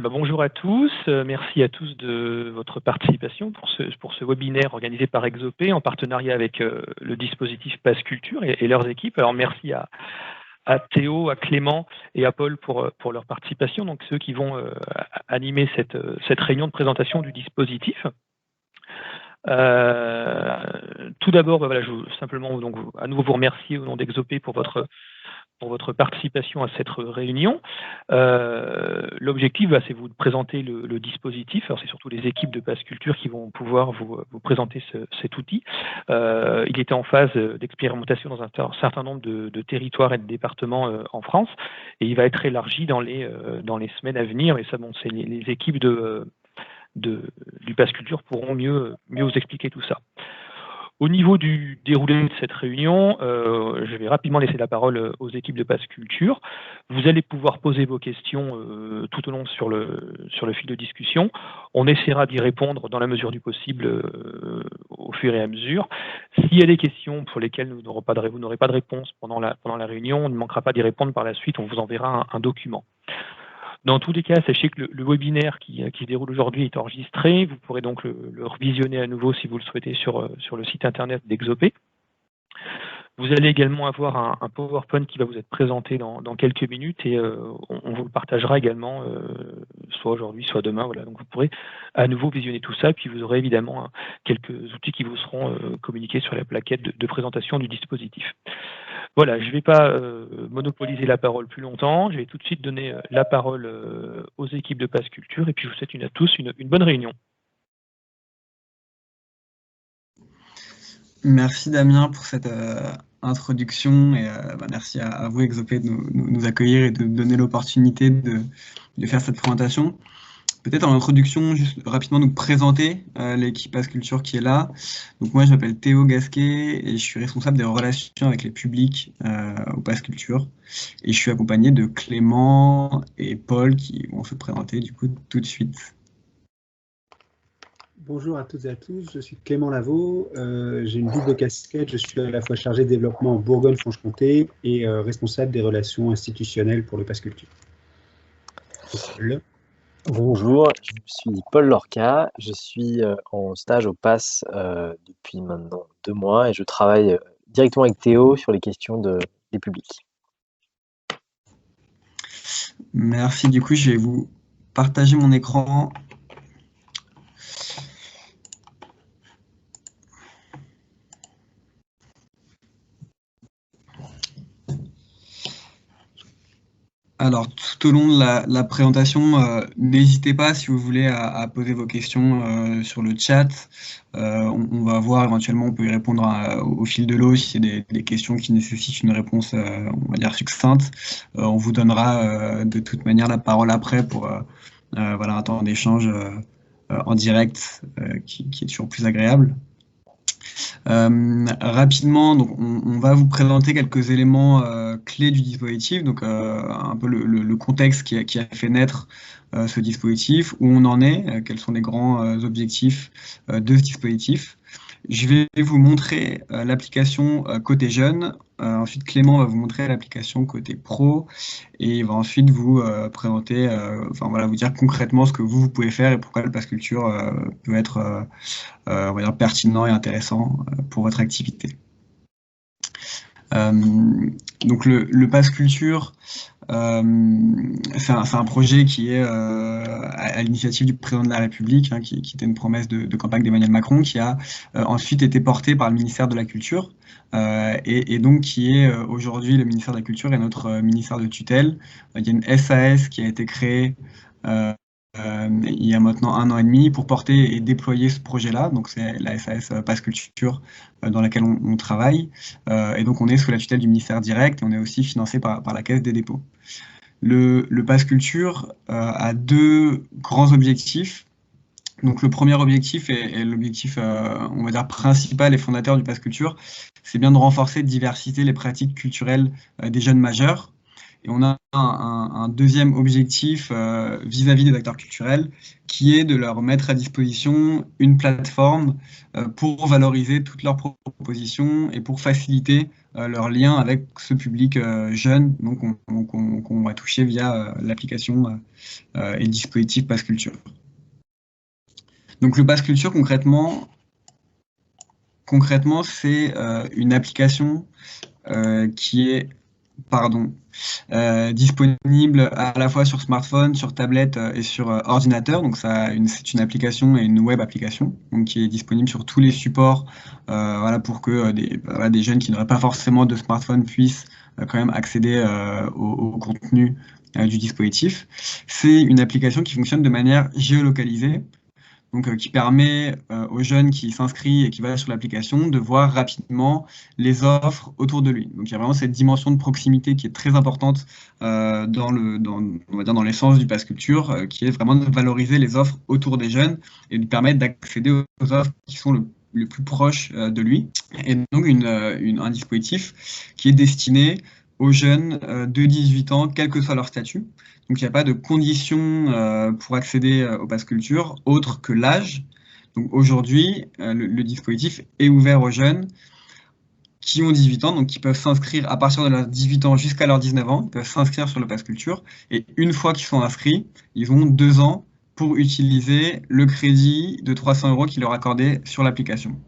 Bonjour à tous, merci à tous de votre participation pour ce webinaire organisé par Exopé en partenariat avec le dispositif Pass Culture et leurs équipes. Alors merci à Théo, à Clément et à Paul pour leur participation, donc ceux qui vont animer cette réunion de présentation du dispositif. Tout d'abord, voilà, je veux simplement donc à nouveau vous remercier au nom d'Exopé pour votre participation à cette réunion. L'objectif, c'est vous de présenter le dispositif. Alors, c'est surtout les équipes de Pass Culture qui vont pouvoir vous présenter cet outil. Il était en phase d'expérimentation dans un certain nombre de territoires et de départements en France, et il va être élargi dans les semaines à venir. Et ça, bon, c'est les équipes du Pass Culture pourront mieux vous expliquer tout ça. Au niveau du déroulé de cette réunion, je vais rapidement laisser la parole aux équipes de Pass Culture. Vous allez pouvoir poser vos questions tout au long sur le fil de discussion. On essaiera d'y répondre dans la mesure du possible au fur et à mesure. S'il y a des questions pour lesquelles vous n'aurez pas de réponse pendant la réunion, on ne manquera pas d'y répondre par la suite, on vous enverra un document. Dans tous les cas, sachez que le webinaire qui se déroule aujourd'hui est enregistré. Vous pourrez donc le revisionner à nouveau si vous le souhaitez sur le site internet d'Exopé. Vous allez également avoir un PowerPoint qui va vous être présenté dans quelques minutes et on vous le partagera également soit aujourd'hui, soit demain. Voilà. Donc vous pourrez à nouveau visionner tout ça, puis vous aurez évidemment quelques outils qui vous seront communiqués sur la plaquette de présentation du dispositif. Voilà, je ne vais pas monopoliser la parole plus longtemps. Je vais tout de suite donner la parole aux équipes de Pass Culture et puis je vous souhaite à tous une bonne réunion. Merci Damien pour cette introduction et merci à vous Exopé de nous accueillir et de nous donner l'opportunité de faire cette présentation. Peut-être en introduction, juste rapidement nous présenter l'équipe Pass Culture qui est là. Donc moi je m'appelle Théo Gasquet et je suis responsable des relations avec les publics au Pass Culture. Et je suis accompagné de Clément et Paul qui vont se présenter du coup tout de suite. Bonjour à toutes et à tous, je suis Clément Lavaux, j'ai une double casquette, je suis à la fois chargé de développement en Bourgogne-Franche-Comté et responsable des relations institutionnelles pour le Pass Culture. Bonjour, je suis Paul Lorca, je suis en stage au Pass depuis maintenant 2 mois et je travaille directement avec Théo sur les questions des publics. Merci, du coup je vais vous partager mon écran. Alors, tout au long de la présentation, n'hésitez pas, si vous voulez, à poser vos questions sur le chat. On va voir, éventuellement, on peut y répondre au fil de l'eau si c'est des questions qui nécessitent une réponse, on va dire, succincte. On vous donnera de toute manière la parole après pour voilà, un temps d'échange en direct qui est toujours plus agréable. Rapidement, donc on va vous présenter quelques éléments clés du dispositif, donc un peu le contexte qui a fait naître ce dispositif, où on en est, quels sont les grands objectifs de ce dispositif. Je vais vous montrer l'application côté jeune, ensuite Clément va vous montrer l'application côté pro, et il va ensuite vous présenter, enfin voilà, vous dire concrètement ce que vous pouvez faire et pourquoi le Pass Culture peut être on va dire pertinent et intéressant pour votre activité. Donc le Pass Culture, c'est un projet qui est à l'initiative du président de la République, hein, qui était une promesse de campagne d'Emmanuel Macron, qui a ensuite été porté par le ministère de la Culture, et donc qui est aujourd'hui le ministère de la Culture et notre ministère de tutelle. Il y a une SAS qui a été créée il y a maintenant 1 an et demi pour porter et déployer ce projet-là. Donc c'est la SAS Pass Culture dans laquelle on travaille. Et donc on est sous la tutelle du ministère direct et on est aussi financé par la Caisse des dépôts. Le Pass Culture a 2 grands objectifs. Donc le premier objectif et l'objectif, on va dire, principal et fondateur du Pass Culture, c'est bien de renforcer, de diversifier les pratiques culturelles des jeunes majeurs. Et on a un deuxième objectif vis-à-vis des acteurs culturels, qui est de leur mettre à disposition une plateforme pour valoriser toutes leurs propositions et pour faciliter leur lien avec ce public jeune, donc qu'on va toucher via l'application et le dispositif Pass Culture. Donc le Pass Culture, concrètement c'est une application qui est disponible à la fois sur smartphone, sur tablette et sur ordinateur. Donc c'est une application et une web application donc, qui est disponible sur tous les supports voilà, pour que des jeunes qui n'auraient pas forcément de smartphone puissent quand même accéder au contenu du dispositif. C'est une application qui fonctionne de manière géolocalisée. Donc, qui permet aux jeunes qui s'inscrivent et qui vont sur l'application de voir rapidement les offres autour de lui. Donc, il y a vraiment cette dimension de proximité qui est très importante dans l'essence du Pass Culture, qui est vraiment de valoriser les offres autour des jeunes et de permettre d'accéder aux offres qui sont le plus proches de lui. Et donc, un dispositif qui est destiné aux jeunes de 18 ans, quel que soit leur statut. Donc, il n'y a pas de conditions pour accéder au Pass Culture autre que l'âge. Donc, aujourd'hui, le dispositif est ouvert aux jeunes qui ont 18 ans, donc qui peuvent s'inscrire à partir de leurs 18 ans jusqu'à leurs 19 ans, ils peuvent s'inscrire sur le Pass Culture. Et une fois qu'ils sont inscrits, ils ont 2 ans pour utiliser le crédit de 300 € qui leur est accordé sur l'application.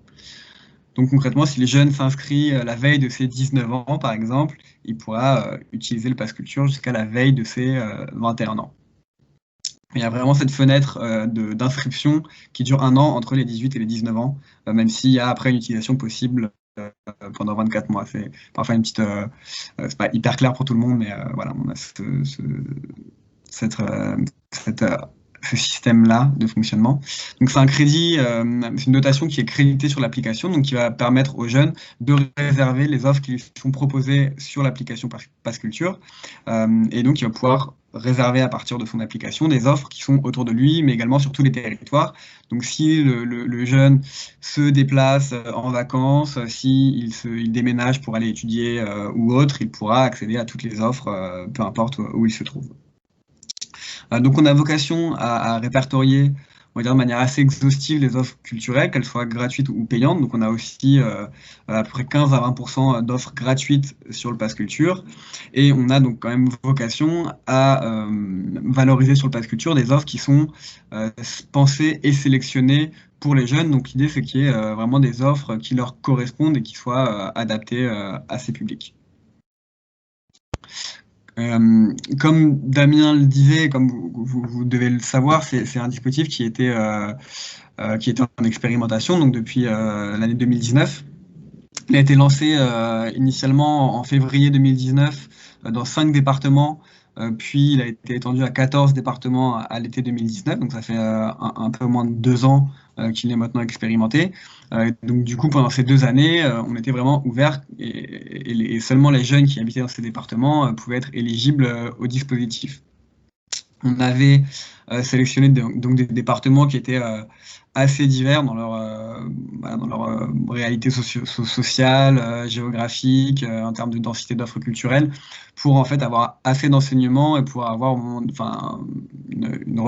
Donc concrètement, si les jeunes s'inscrivent la veille de ses 19 ans, par exemple, il pourra utiliser le Pass Culture jusqu'à la veille de ses 21 ans. Il y a vraiment cette fenêtre d'inscription qui dure 1 an entre les 18 et les 19 ans, même s'il y a après une utilisation possible pendant 24 mois. C'est parfois une petite... c'est pas hyper clair pour tout le monde, mais voilà, on a ce système-là de fonctionnement. Donc c'est un crédit, c'est une notation qui est créditée sur l'application, donc qui va permettre aux jeunes de réserver les offres qui lui sont proposées sur l'application Pass Culture, et donc il va pouvoir réserver à partir de son application des offres qui sont autour de lui, mais également sur tous les territoires. Donc si le jeune se déplace en vacances, il déménage pour aller étudier ou autre, il pourra accéder à toutes les offres, peu importe où il se trouve. Donc on a vocation à répertorier, on va dire de manière assez exhaustive, les offres culturelles, qu'elles soient gratuites ou payantes. Donc on a aussi à peu près 15 à 20% d'offres gratuites sur le Pass Culture. Et on a donc quand même vocation à valoriser sur le Pass Culture des offres qui sont pensées et sélectionnées pour les jeunes. Donc l'idée c'est qu'il y ait vraiment des offres qui leur correspondent et qui soient adaptées à ces publics. Comme Damien le disait, comme vous devez le savoir, c'est un dispositif qui était en expérimentation donc depuis l'année 2019. Il a été lancé initialement en février 2019 dans 5 départements, puis il a été étendu à 14 départements à l'été 2019, donc ça fait un peu moins de 2 ans qu'il est maintenant expérimenté. Donc du coup, pendant ces 2 années, on était vraiment ouvert et seulement les jeunes qui habitaient dans ces départements pouvaient être éligibles au dispositif. On avait sélectionné donc des départements qui étaient assez divers dans leur réalité sociale, géographique, en termes de densité d'offres culturelles, pour en fait avoir assez d'enseignements et pour avoir une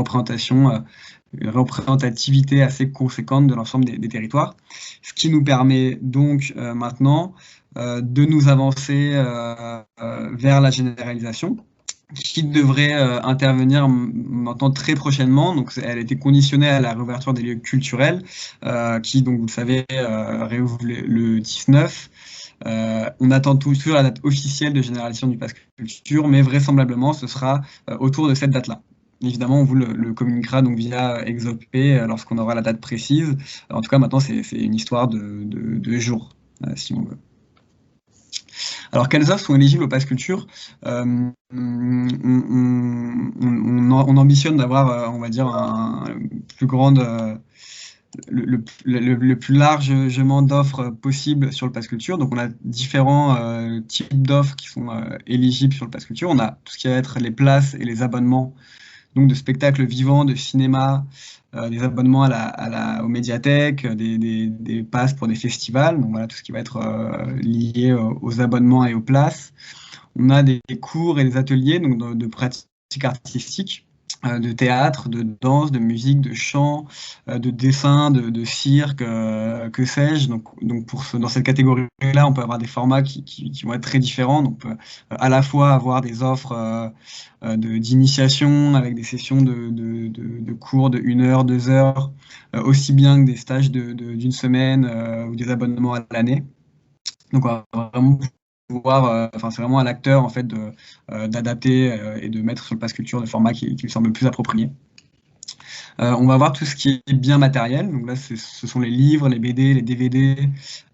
représentativité assez conséquente de l'ensemble des territoires. Ce qui nous permet donc maintenant de nous avancer vers la généralisation, qui devrait intervenir maintenant très prochainement. Donc, elle a été conditionnée à la réouverture des lieux culturels, qui, donc, vous le savez, réouvre le 19. On attend toujours la date officielle de généralisation du Pass Culture, mais vraisemblablement, ce sera autour de cette date-là. Évidemment, on vous le communiquera donc via Exop lorsqu'on aura la date précise. En tout cas, maintenant, c'est une histoire de jours, si on veut. Alors, quelles offres sont éligibles au Pass Culture? On ambitionne d'avoir, on va dire, le plus largement d'offres possibles sur le Pass Culture. Donc, on a différents types d'offres qui sont éligibles sur le Pass Culture. On a tout ce qui va être les places et les abonnements, donc de spectacles vivants, de cinéma, des abonnements aux médiathèques, des passes pour des festivals, donc voilà tout ce qui va être lié aux abonnements et aux places. On a des cours et des ateliers donc de pratiques artistiques, de théâtre, de danse, de musique, de chant, de dessin, de cirque, que sais-je. Donc dans cette catégorie-là, on peut avoir des formats qui vont être très différents. Donc, on peut à la fois avoir des offres d'initiation avec des sessions de cours de 1 heure, 2 heures, aussi bien que des stages d'une semaine ou des abonnements à l'année. Donc, on va vraiment pouvoir, c'est vraiment à l'acteur en fait d'adapter et de mettre sur le pass culture le format qui lui semble le plus approprié. On va voir tout ce qui est bien matériel. Donc là, ce sont les livres, les BD, les DVD,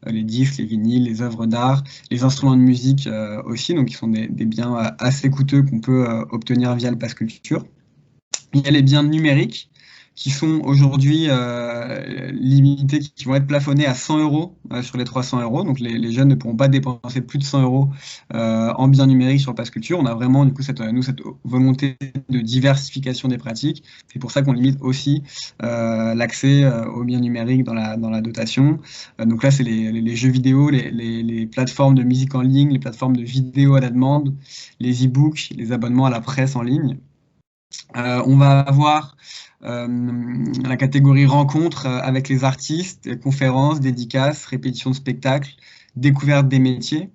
les disques, les vinyles, les œuvres d'art, les instruments de musique aussi, donc qui sont des biens assez coûteux qu'on peut obtenir via le pass culture. Il y a les biens numériques qui sont aujourd'hui limités, qui vont être plafonnés à 100 € sur les 300 €. Donc les jeunes ne pourront pas dépenser plus de 100 € en biens numériques sur le pass culture. On a vraiment du coup cette volonté de diversification des pratiques. C'est pour ça qu'on limite aussi l'accès aux biens numériques dans la dotation. Donc là, c'est les jeux vidéo, les plateformes de musique en ligne, les plateformes de vidéo à la demande, les e-books, les abonnements à la presse en ligne. On va avoir la catégorie rencontres avec les artistes, conférences, dédicaces, répétitions de spectacles, découverte des métiers.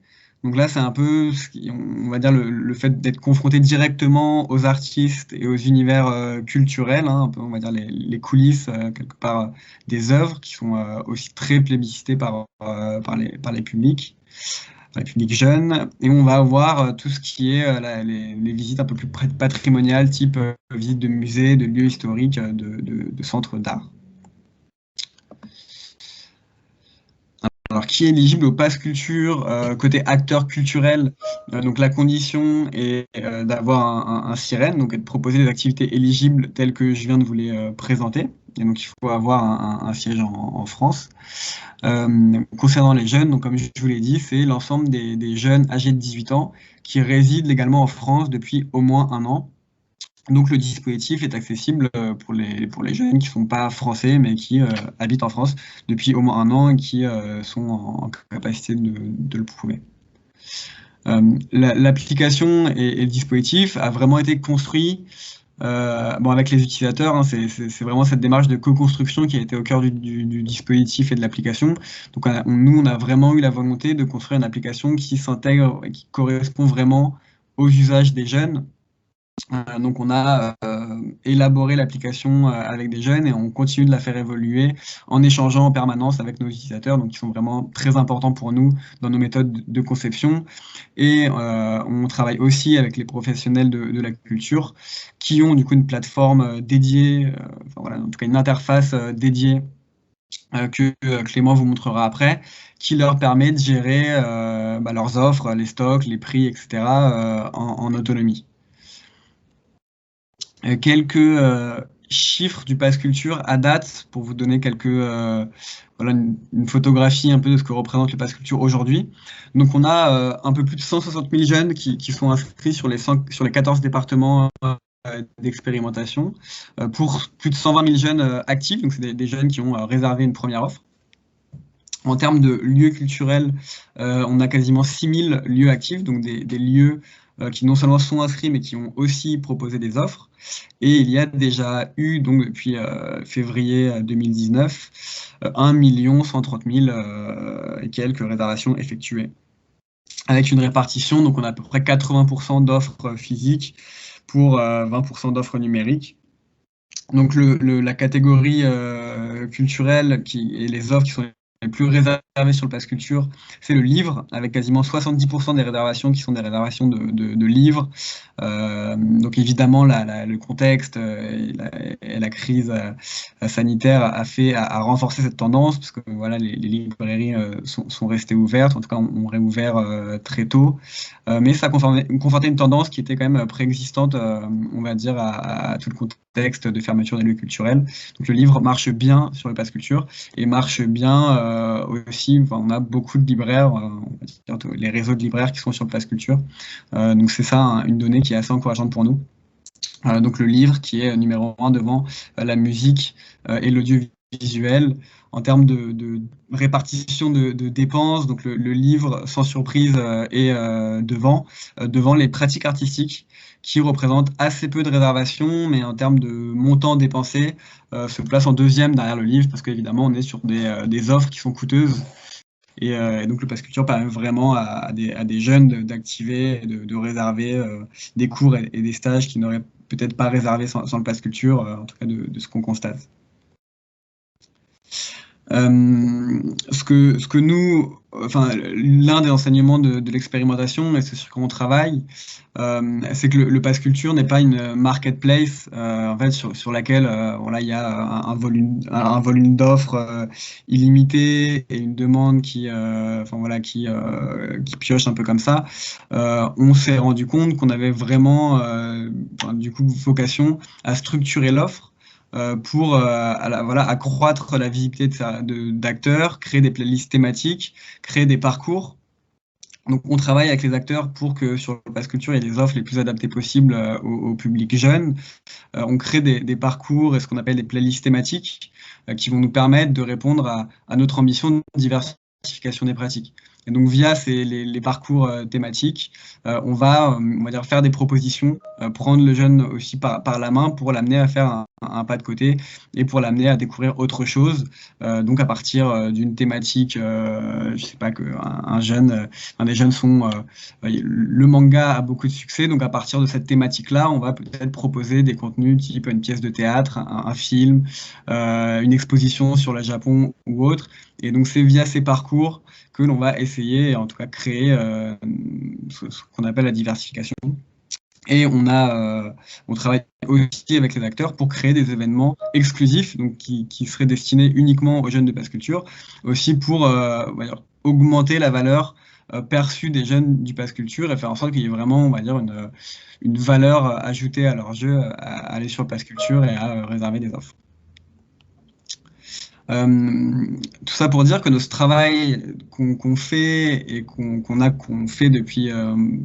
Donc là, c'est un peu, on va dire, le fait d'être confronté directement aux artistes et aux univers culturels, hein, un peu, on va dire, les coulisses, quelque part, des œuvres qui sont aussi très plébiscitées par les publics. Les publics jeunes, et on va avoir tout ce qui est les visites un peu plus patrimoniales, type visite de musées, de lieux historiques, de centres d'art. Alors, qui est éligible au pass culture côté acteur culturel? Donc, la condition est d'avoir un SIREN, donc de proposer des activités éligibles telles que je viens de vous les présenter. Et donc, il faut avoir un siège en France. Concernant les jeunes, donc comme je vous l'ai dit, c'est l'ensemble des jeunes âgés de 18 ans qui résident légalement en France depuis au moins 1 an. Donc le dispositif est accessible pour les jeunes qui ne sont pas français, mais qui habitent en France depuis au moins 1 an et qui sont en capacité de le prouver. L'application et le dispositif a vraiment été construit avec les utilisateurs, hein, c'est vraiment cette démarche de co-construction qui a été au cœur du dispositif et de l'application. Donc nous, on a vraiment eu la volonté de construire une application qui s'intègre et qui correspond vraiment aux usages des jeunes. Donc on a élaboré l'application avec des jeunes et on continue de la faire évoluer en échangeant en permanence avec nos utilisateurs, donc qui sont vraiment très importants pour nous dans nos méthodes de conception. Et on travaille aussi avec les professionnels de la culture qui ont du coup une plateforme dédiée, en tout cas une interface dédiée que Clément vous montrera après, qui leur permet de gérer leurs offres, les stocks, les prix, etc. en autonomie. Quelques chiffres du pass culture à date pour vous donner une photographie un peu de ce que représente le pass culture aujourd'hui. Donc on a un peu plus de 160 000 jeunes qui sont inscrits sur les 14 départements d'expérimentation, pour plus de 120 000 jeunes actifs, donc c'est des jeunes qui ont réservé une première offre. En termes de lieux culturels, on a quasiment 6 000 lieux actifs, donc des lieux qui non seulement sont inscrits, mais qui ont aussi proposé des offres. Et il y a déjà eu, donc depuis février 2019, 1 130 000 et quelques réservations effectuées. Avec une répartition, donc on a à peu près 80% d'offres physiques pour 20% d'offres numériques. Donc la catégorie culturelle et les offres qui sont les plus réservées sur le pass culture, c'est le livre, avec quasiment 70% des réservations qui sont des réservations de livres. Donc évidemment, le contexte et la crise sanitaire a renforcé cette tendance, parce que voilà, les librairies sont restées ouvertes, en tout cas ont réouvert très tôt. Mais ça a conforté une tendance qui était quand même préexistante, on va dire, à tout le contexte de fermeture des lieux culturels. Donc le livre marche bien sur le pass culture et marche bien aussi, on a beaucoup de libraires, on va dire les réseaux de libraires qui sont sur le pass culture. Donc c'est ça, une donnée qui est assez encourageante pour nous. Donc le livre qui est numéro 1 devant la musique et l'audiovisuel. visuel en termes de répartition de dépenses. Donc le livre, sans surprise, est devant les pratiques artistiques qui représentent assez peu de réservations, mais en termes de montant dépensé, se place en deuxième derrière le livre, parce qu'évidemment, on est sur des offres qui sont coûteuses. Et donc le Pass Culture permet vraiment à des jeunes d'activer, de réserver des cours et des stages qui n'auraient peut-être pas réservé sans le Pass Culture, en tout cas de ce qu'on constate. Ce que nous, enfin, l'un des enseignements de l'expérimentation, et c'est sur quoi on travaille, c'est que le Pass Culture n'est pas une marketplace, en fait, sur laquelle voilà, il y a un volume d'offres illimité et une demande enfin, voilà, qui pioche un peu comme ça. On s'est rendu compte qu'on avait vraiment, du coup, vocation à structurer l'offre pour voilà, accroître la visibilité d'acteurs, créer des playlists thématiques, créer des parcours. Donc on travaille avec les acteurs pour que sur le Pass Culture, il y ait des offres les plus adaptées possibles au public jeune. On crée des parcours et ce qu'on appelle des playlists thématiques qui vont nous permettre de répondre à notre ambition de diversification des pratiques. Et donc via les parcours thématiques, on va dire faire des propositions, prendre le jeune aussi par la main pour l'amener à faire un pas de côté et pour l'amener à découvrir autre chose. Donc à partir d'une thématique, je sais pas, des jeunes sont le manga a beaucoup de succès, donc à partir de cette thématique-là, on va peut-être proposer des contenus type une pièce de théâtre, un film, une exposition sur le Japon ou autre. Et donc c'est via ces parcours que l'on va essayer, en tout cas créer ce qu'on appelle la diversification. Et on travaille aussi avec les acteurs pour créer des événements exclusifs, donc qui seraient destinés uniquement aux jeunes de Pass Culture, aussi pour augmenter la valeur perçue des jeunes du Pass Culture et faire en sorte qu'il y ait vraiment, on va dire, une valeur ajoutée à leur jeu, à aller sur Pass Culture et à réserver des offres. Tout ça pour dire que ce travail qu'on fait et qu'on fait depuis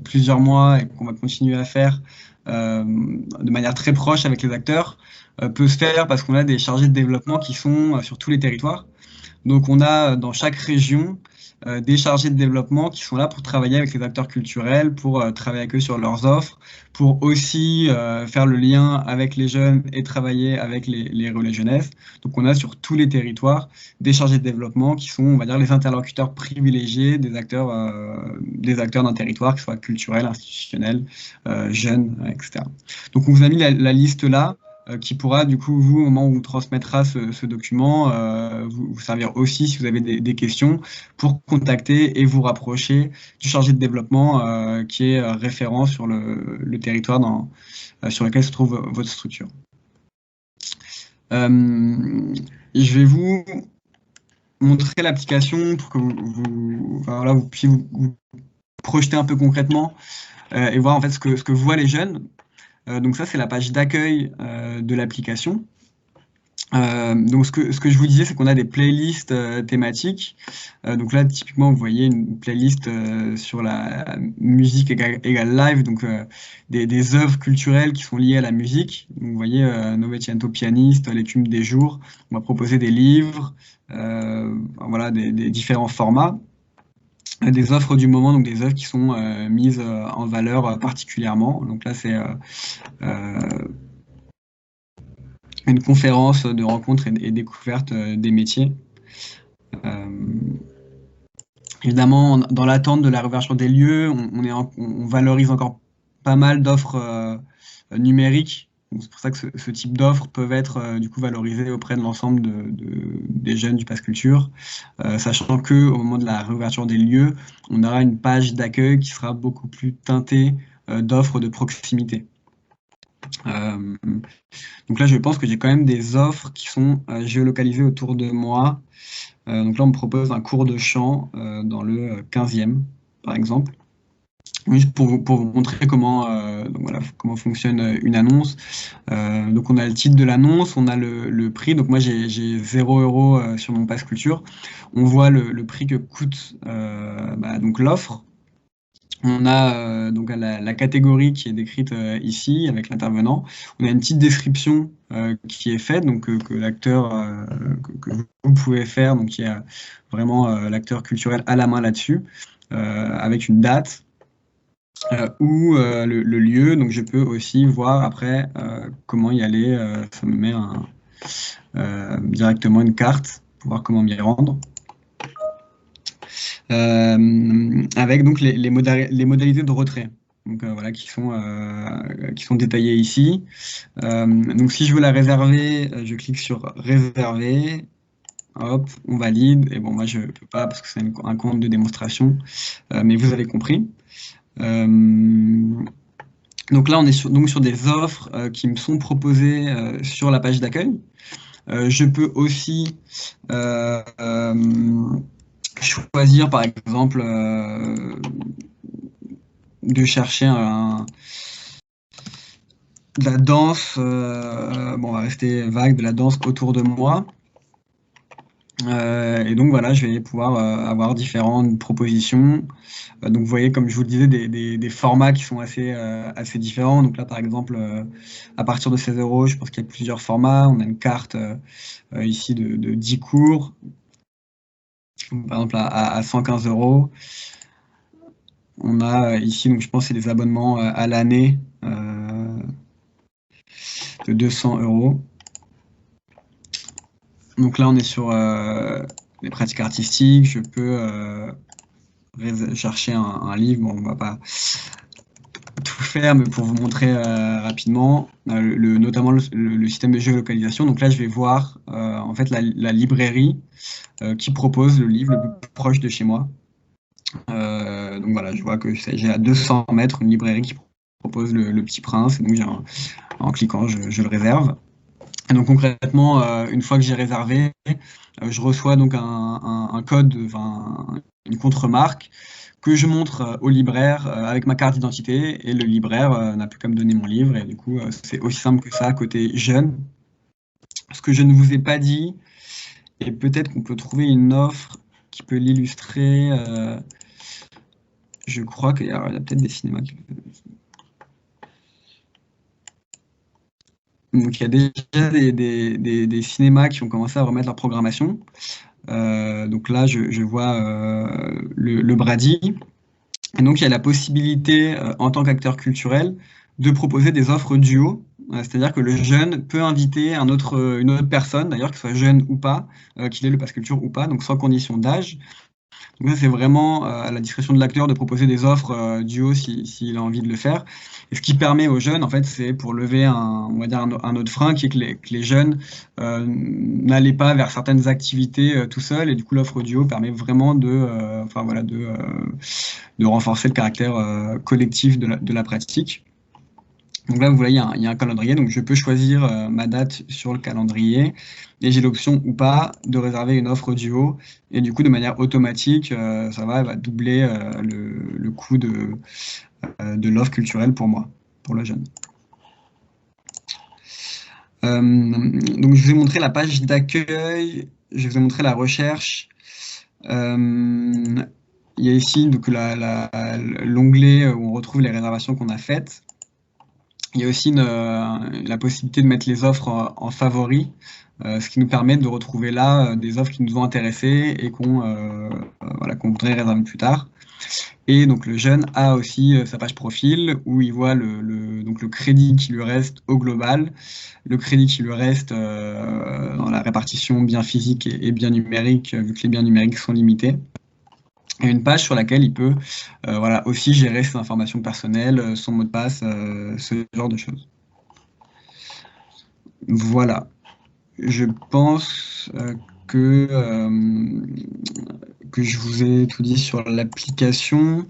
plusieurs mois et qu'on va continuer à faire de manière très proche avec les acteurs peut se faire parce qu'on a des chargés de développement qui sont sur tous les territoires. Donc on a dans chaque région des chargés de développement qui sont là pour travailler avec les acteurs culturels, pour travailler avec eux sur leurs offres, pour aussi faire le lien avec les jeunes et travailler avec les relais jeunesse. Donc on a sur tous les territoires des chargés de développement qui sont, on va dire, les interlocuteurs privilégiés des acteurs d'un territoire, que ce soit culturel, institutionnel, jeunes, etc. Donc on vous a mis la liste là, qui pourra, du coup, vous, au moment où on vous transmettra ce document, vous servir aussi, si vous avez des questions, pour contacter et vous rapprocher du chargé de développement qui est référent sur le territoire sur lequel se trouve votre structure. Je vais vous montrer l'application pour que vous puissiez vous projeter un peu concrètement et voir en fait ce que voient les jeunes. Donc ça, c'est la page d'accueil de l'application. Donc ce que je vous disais, c'est qu'on a des playlists thématiques. Donc là, typiquement, vous voyez une playlist sur la musique égale live, donc des œuvres culturelles qui sont liées à la musique. Donc, vous voyez Novecento pianiste, l'écume des jours. On va proposer des livres, voilà, des différents formats. Des offres du moment, donc des œuvres qui sont mises en valeur particulièrement. Donc là, c'est une conférence de rencontres et découverte des métiers. Évidemment, dans l'attente de la réouverture des lieux, on valorise encore pas mal d'offres numériques. C'est pour ça que ce type d'offres peuvent être du coup valorisées auprès de l'ensemble des jeunes du Pass Culture, sachant qu'au moment de la réouverture des lieux, on aura une page d'accueil qui sera beaucoup plus teintée d'offres de proximité. Donc là, je pense que j'ai quand même des offres qui sont géolocalisées autour de moi. Donc là, on me propose un cours de chant dans le 15e, par exemple. Juste pour vous montrer comment fonctionne une annonce. Donc on a le titre de l'annonce, on a le prix. Donc moi j'ai 0 € sur mon Pass Culture. On voit le prix que coûte donc l'offre. On a donc la catégorie qui est décrite ici avec l'intervenant. On a une petite description qui est faite, donc que l'acteur, que vous pouvez faire, donc qui a vraiment l'acteur culturel à la main là-dessus, avec une date ou le lieu. Donc je peux aussi voir après comment y aller. Ça me met directement une carte pour voir comment m'y rendre. Avec donc les modalités de retrait. Donc voilà, qui sont détaillées ici. Donc si je veux la réserver, je clique sur réserver. Hop, on valide. Et bon, moi je peux pas parce que c'est un compte de démonstration, mais vous avez compris. Donc là, on est sur des offres qui me sont proposées sur la page d'accueil. Je peux aussi choisir, par exemple, de chercher de la danse. Bon, on va rester vague, de la danse autour de moi. Et donc voilà, je vais pouvoir avoir différentes propositions. Donc vous voyez, comme je vous le disais, des formats qui sont assez différents. Donc là, par exemple, à partir de 16 €, je pense qu'il y a plusieurs formats. On a une carte ici de 10 cours, par exemple à 115 €. On a ici, donc je pense, c'est des abonnements à l'année de 200 €. Donc là, on est sur les pratiques artistiques. Je peux chercher un livre. Bon, on va pas tout faire, mais pour vous montrer rapidement, notamment le système de géolocalisation. Donc là, je vais voir en fait la librairie qui propose le livre le plus proche de chez moi. Donc voilà, je vois que j'ai à 200 mètres une librairie qui propose le Petit Prince. Et donc en cliquant, je le réserve. Et donc concrètement, une fois que j'ai réservé, je reçois donc un code, une contre-marque que je montre au libraire avec ma carte d'identité, et le libraire n'a plus qu'à me donner mon livre. Et du coup, c'est aussi simple que ça côté jeune. Ce que je ne vous ai pas dit, et peut-être qu'on peut trouver une offre qui peut l'illustrer. Je crois qu'il y a peut-être des cinémas qui... Donc il y a déjà des cinémas qui ont commencé à remettre leur programmation. Donc là, je vois le Brady. Et donc il y a la possibilité, en tant qu'acteur culturel, de proposer des offres duo. C'est-à-dire que le jeune peut inviter une autre personne, d'ailleurs, qu'il soit jeune ou pas, qu'il ait le pass culture ou pas, donc sans condition d'âge. Donc ça, c'est vraiment à la discrétion de l'acteur de proposer des offres duo s'il a envie de le faire. Et ce qui permet aux jeunes, en fait, c'est pour lever on va dire un autre frein, qui est que les jeunes n'allaient pas vers certaines activités tout seuls. Et du coup, l'offre duo permet vraiment de renforcer le caractère collectif de la pratique. Donc là, vous voyez, il y a un calendrier, donc je peux choisir ma date sur le calendrier, et j'ai l'option ou pas de réserver une offre duo, et du coup, de manière automatique, ça va doubler le coût de l'offre culturelle pour moi, pour le jeune. Donc je vous ai montré la page d'accueil, je vous ai montré la recherche. Il y a ici donc l'onglet où on retrouve les réservations qu'on a faites. Il y a aussi la possibilité de mettre les offres en favoris, ce qui nous permet de retrouver là des offres qui nous ont intéressés et qu'on voudrait réserver plus tard. Et donc le jeune a aussi sa page profil où il voit donc le crédit qui lui reste au global, le crédit qui lui reste dans la répartition biens physiques et biens numériques, vu que les biens numériques sont limités. Et une page sur laquelle il peut aussi gérer ses informations personnelles, son mot de passe, ce genre de choses. Voilà. Je pense que je vous ai tout dit sur l'application.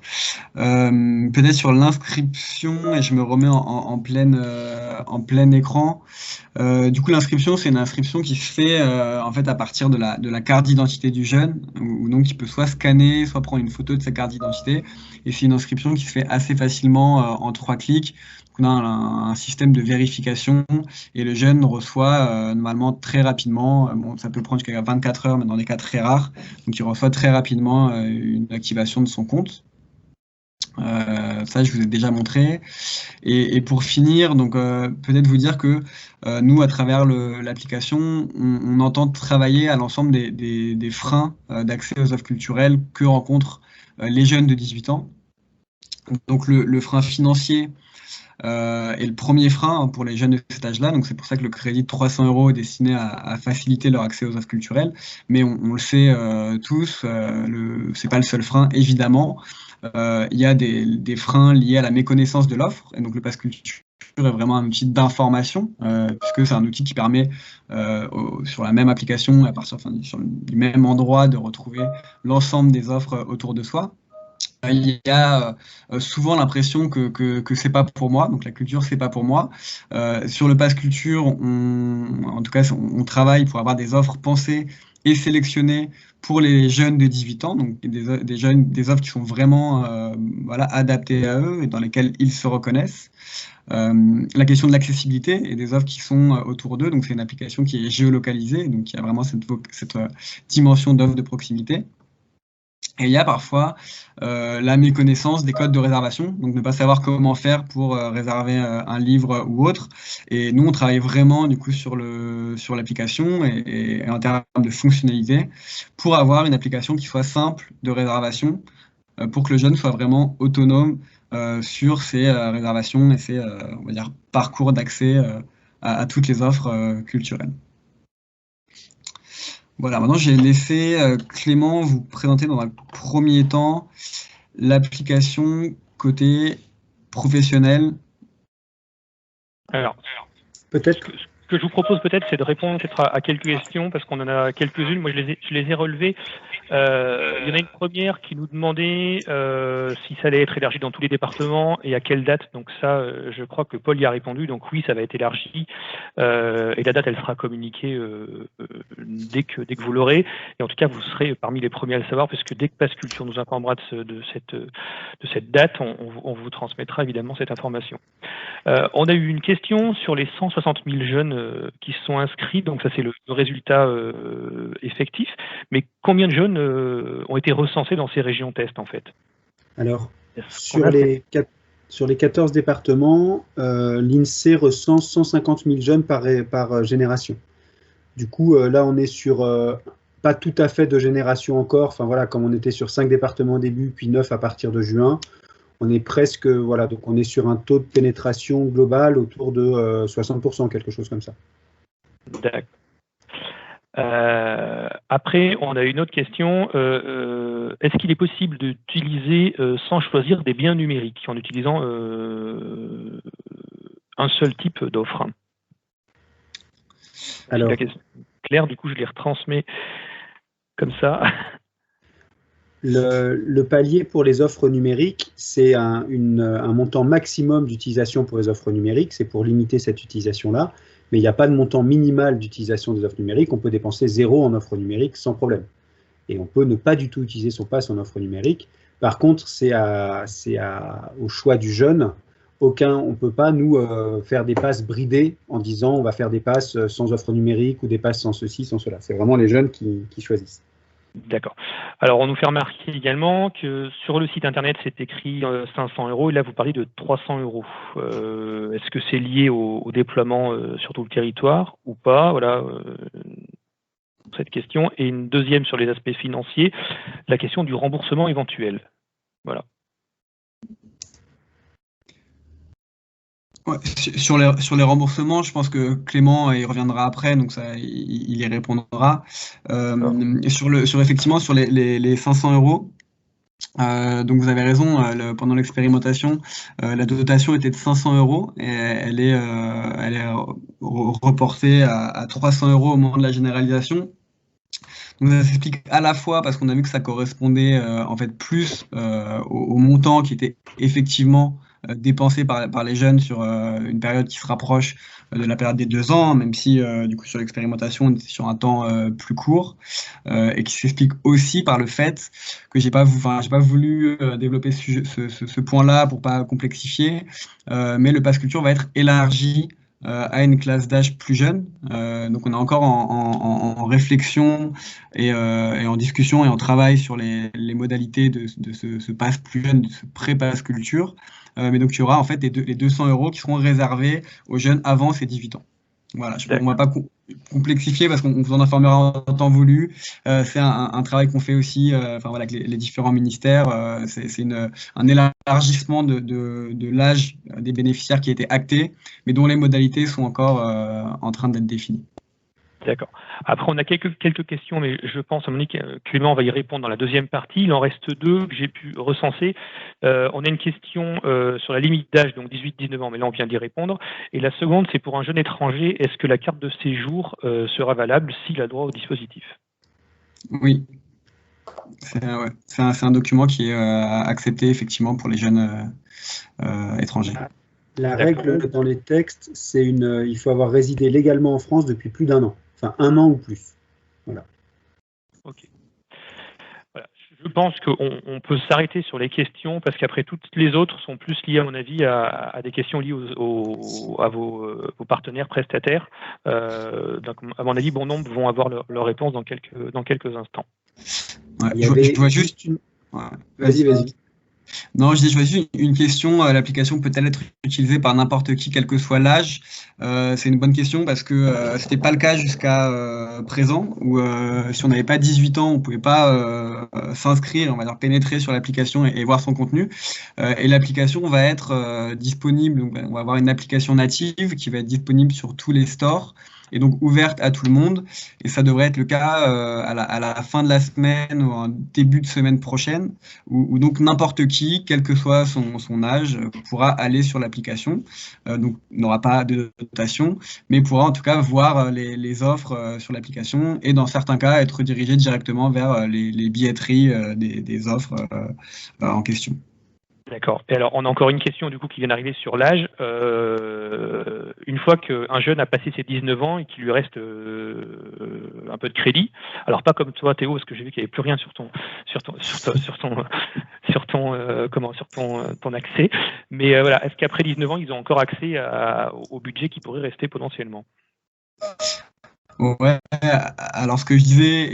Peut-être sur l'inscription, et je me remets en plein écran. Du coup, l'inscription, c'est une inscription qui se fait en fait à partir de la carte d'identité du jeune, ou donc il peut soit scanner, soit prendre une photo de sa carte d'identité. Et c'est une inscription qui se fait assez facilement en 3 clics. On a un système de vérification, et le jeune reçoit normalement très rapidement, bon, ça peut prendre jusqu'à 24 heures, mais dans des cas très rares, donc il reçoit très rapidement une activation de son compte. Ça, je vous ai déjà montré. Et pour finir, donc peut-être vous dire que nous, à travers l'application, on entend travailler à l'ensemble des freins d'accès aux offres culturelles que rencontrent les jeunes de 18 ans. Donc le frein financier est le premier frein pour les jeunes de cet âge-là. Donc c'est pour ça que le crédit de 300 € est destiné à faciliter leur accès aux offres culturelles. Mais on le sait tous, c'est pas le seul frein, évidemment. Il y a des freins liés à la méconnaissance de l'offre. Et donc le pass culture est vraiment un outil d'information, puisque c'est un outil qui permet sur la même application, à partir du même endroit, de retrouver l'ensemble des offres autour de soi. Il y a souvent l'impression que c'est pas pour moi, donc la culture c'est pas pour moi. Sur le pass culture, en tout cas, on travaille pour avoir des offres pensées et sélectionnées pour les jeunes de 18 ans, donc des offres qui sont vraiment voilà, adaptées à eux et dans lesquelles ils se reconnaissent. La question de l'accessibilité et des offres qui sont autour d'eux, donc c'est une application qui est géolocalisée, donc il y a vraiment cette dimension d'offres de proximité. Et il y a parfois la méconnaissance des codes de réservation, donc ne pas savoir comment faire pour réserver un livre ou autre. Et nous, on travaille vraiment du coup sur l'application et en termes de fonctionnalité pour avoir une application qui soit simple de réservation, pour que le jeune soit vraiment autonome sur ses réservations et ses on va dire, parcours d'accès à toutes les offres culturelles. Voilà, maintenant j'ai laissé Clément vous présenter dans un premier temps l'application côté professionnel. Alors, Peut-être. ce que je vous propose peut-être, c'est de répondre peut-être à quelques questions, parce qu'on en a quelques-unes. Moi, je les ai relevées. Il y en a une première qui nous demandait si ça allait être élargi dans tous les départements et à quelle date. Donc ça, je crois que Paul y a répondu. Donc oui, ça va être élargi et la date, elle sera communiquée dès que vous l'aurez. Et en tout cas, vous serez parmi les premiers à le savoir, parce que dès que Pass Culture nous informera de cette date, on vous transmettra évidemment cette information. On a eu une question sur les 160 000 jeunes qui se sont inscrits, donc ça c'est le résultat effectif, mais combien de jeunes ont été recensés dans ces régions test en fait? Alors, sur les 14 départements, l'INSEE recense 150 000 jeunes par génération. Du coup, là on est sur pas tout à fait de génération encore, enfin voilà, comme on était sur 5 départements au début, puis 9 à partir de juin. On est presque, voilà, donc on est sur un taux de pénétration global autour de 60%, quelque chose comme ça. D'accord. Après, on a une autre question. Est-ce qu'il est possible d'utiliser sans choisir des biens numériques en utilisant un seul type d'offre? Alors, Claire, du coup, je les retransmets comme ça. Le palier pour les offres numériques, c'est un montant maximum d'utilisation pour les offres numériques, c'est pour limiter cette utilisation-là, mais il n'y a pas de montant minimal d'utilisation des offres numériques, on peut dépenser 0 en offres numériques sans problème. Et on peut ne pas du tout utiliser son pass en offre numérique. Par contre, c'est au choix du jeune. On ne peut pas, nous, faire des passes bridées en disant on va faire des passes sans offre numérique ou des passes sans ceci, sans cela. C'est vraiment les jeunes qui choisissent. D'accord. Alors, on nous fait remarquer également que sur le site internet, c'est écrit 500 € et là, vous parlez de 300 €. Est-ce que c'est lié au déploiement sur tout le territoire ou pas? Voilà cette question. Et une deuxième sur les aspects financiers, la question du remboursement éventuel. Voilà. Ouais, sur les remboursements, je pense que Clément y reviendra après, donc ça, il y répondra. Effectivement, sur les 500 €, donc vous avez raison, pendant l'expérimentation, la dotation était de 500 € et elle est reportée à 300 € au moment de la généralisation. Donc ça s'explique à la fois parce qu'on a vu que ça correspondait en fait plus au montant qui était effectivement dépensé par les jeunes sur une période qui se rapproche de la période des 2 ans, même si du coup sur l'expérimentation on était sur un temps plus court, et qui s'explique aussi par le fait que j'ai pas voulu développer ce point-là pour pas complexifier, mais le pass culture va être élargi à une classe d'âge plus jeune. Donc on est encore en réflexion et en discussion et en travail sur les modalités de ce pass plus jeune, de ce pré-pass culture. Mais donc il y aura en fait les 200 € qui seront réservés aux jeunes avant ces 18 ans. Voilà, on ne va pas complexifier parce qu'on vous en informera en temps voulu. C'est un travail qu'on fait aussi enfin, voilà, avec les différents ministères. C'est un élargissement de l'âge des bénéficiaires qui a été acté, mais dont les modalités sont encore en train d'être définies. D'accord. Après, on a quelques questions, mais je pense, à mon avis, que Clément va y répondre dans la deuxième partie. Il en reste deux que j'ai pu recenser. On a une question sur la limite d'âge, donc 18-19 ans, mais là, on vient d'y répondre. Et la seconde, c'est pour un jeune étranger, est-ce que la carte de séjour sera valable s'il a droit au dispositif? Oui. C'est un document qui est accepté, effectivement, pour les jeunes étrangers. La règle dans les textes, c'est il faut avoir résidé légalement en France depuis plus d'1 an. Enfin, 1 an ou plus. Voilà. Ok. Voilà. Je pense qu'on peut s'arrêter sur les questions parce qu'après toutes les autres sont plus liées, à mon avis, à des questions liées à vos partenaires prestataires. Donc, à mon avis, bon nombre vont avoir leur réponse dans quelques instants. Ouais, je vois juste une. Ouais. Vas-y. Non, je vois juste une question. L'application peut-elle être utilisée par n'importe qui, quel que soit l'âge? C'est une bonne question parce que c'était pas le cas jusqu'à présent, où si on n'avait pas 18 ans, on pouvait pas s'inscrire, on va dire pénétrer sur l'application et voir son contenu. Et l'application va être disponible. Donc, on va avoir une application native qui va être disponible sur tous les stores et donc ouverte à tout le monde. Et ça devrait être le cas à la fin de la semaine ou en début de semaine prochaine, où donc n'importe qui, quel que soit son âge, pourra aller sur l'application. Donc n'aura pas de dotation, mais pourra en tout cas voir les offres sur l'application et dans certains cas être dirigé directement vers les billetteries des offres en question. D'accord. Et alors, on a encore une question du coup qui vient d'arriver sur l'âge. Une fois qu'un jeune a passé ses 19 ans et qu'il lui reste un peu de crédit, alors pas comme toi Théo, parce que j'ai vu qu'il n'y avait plus rien sur ton accès, mais voilà, est-ce qu'après 19 ans, ils ont encore accès au budget qui pourrait rester potentiellement? Ouais, alors ce que je disais,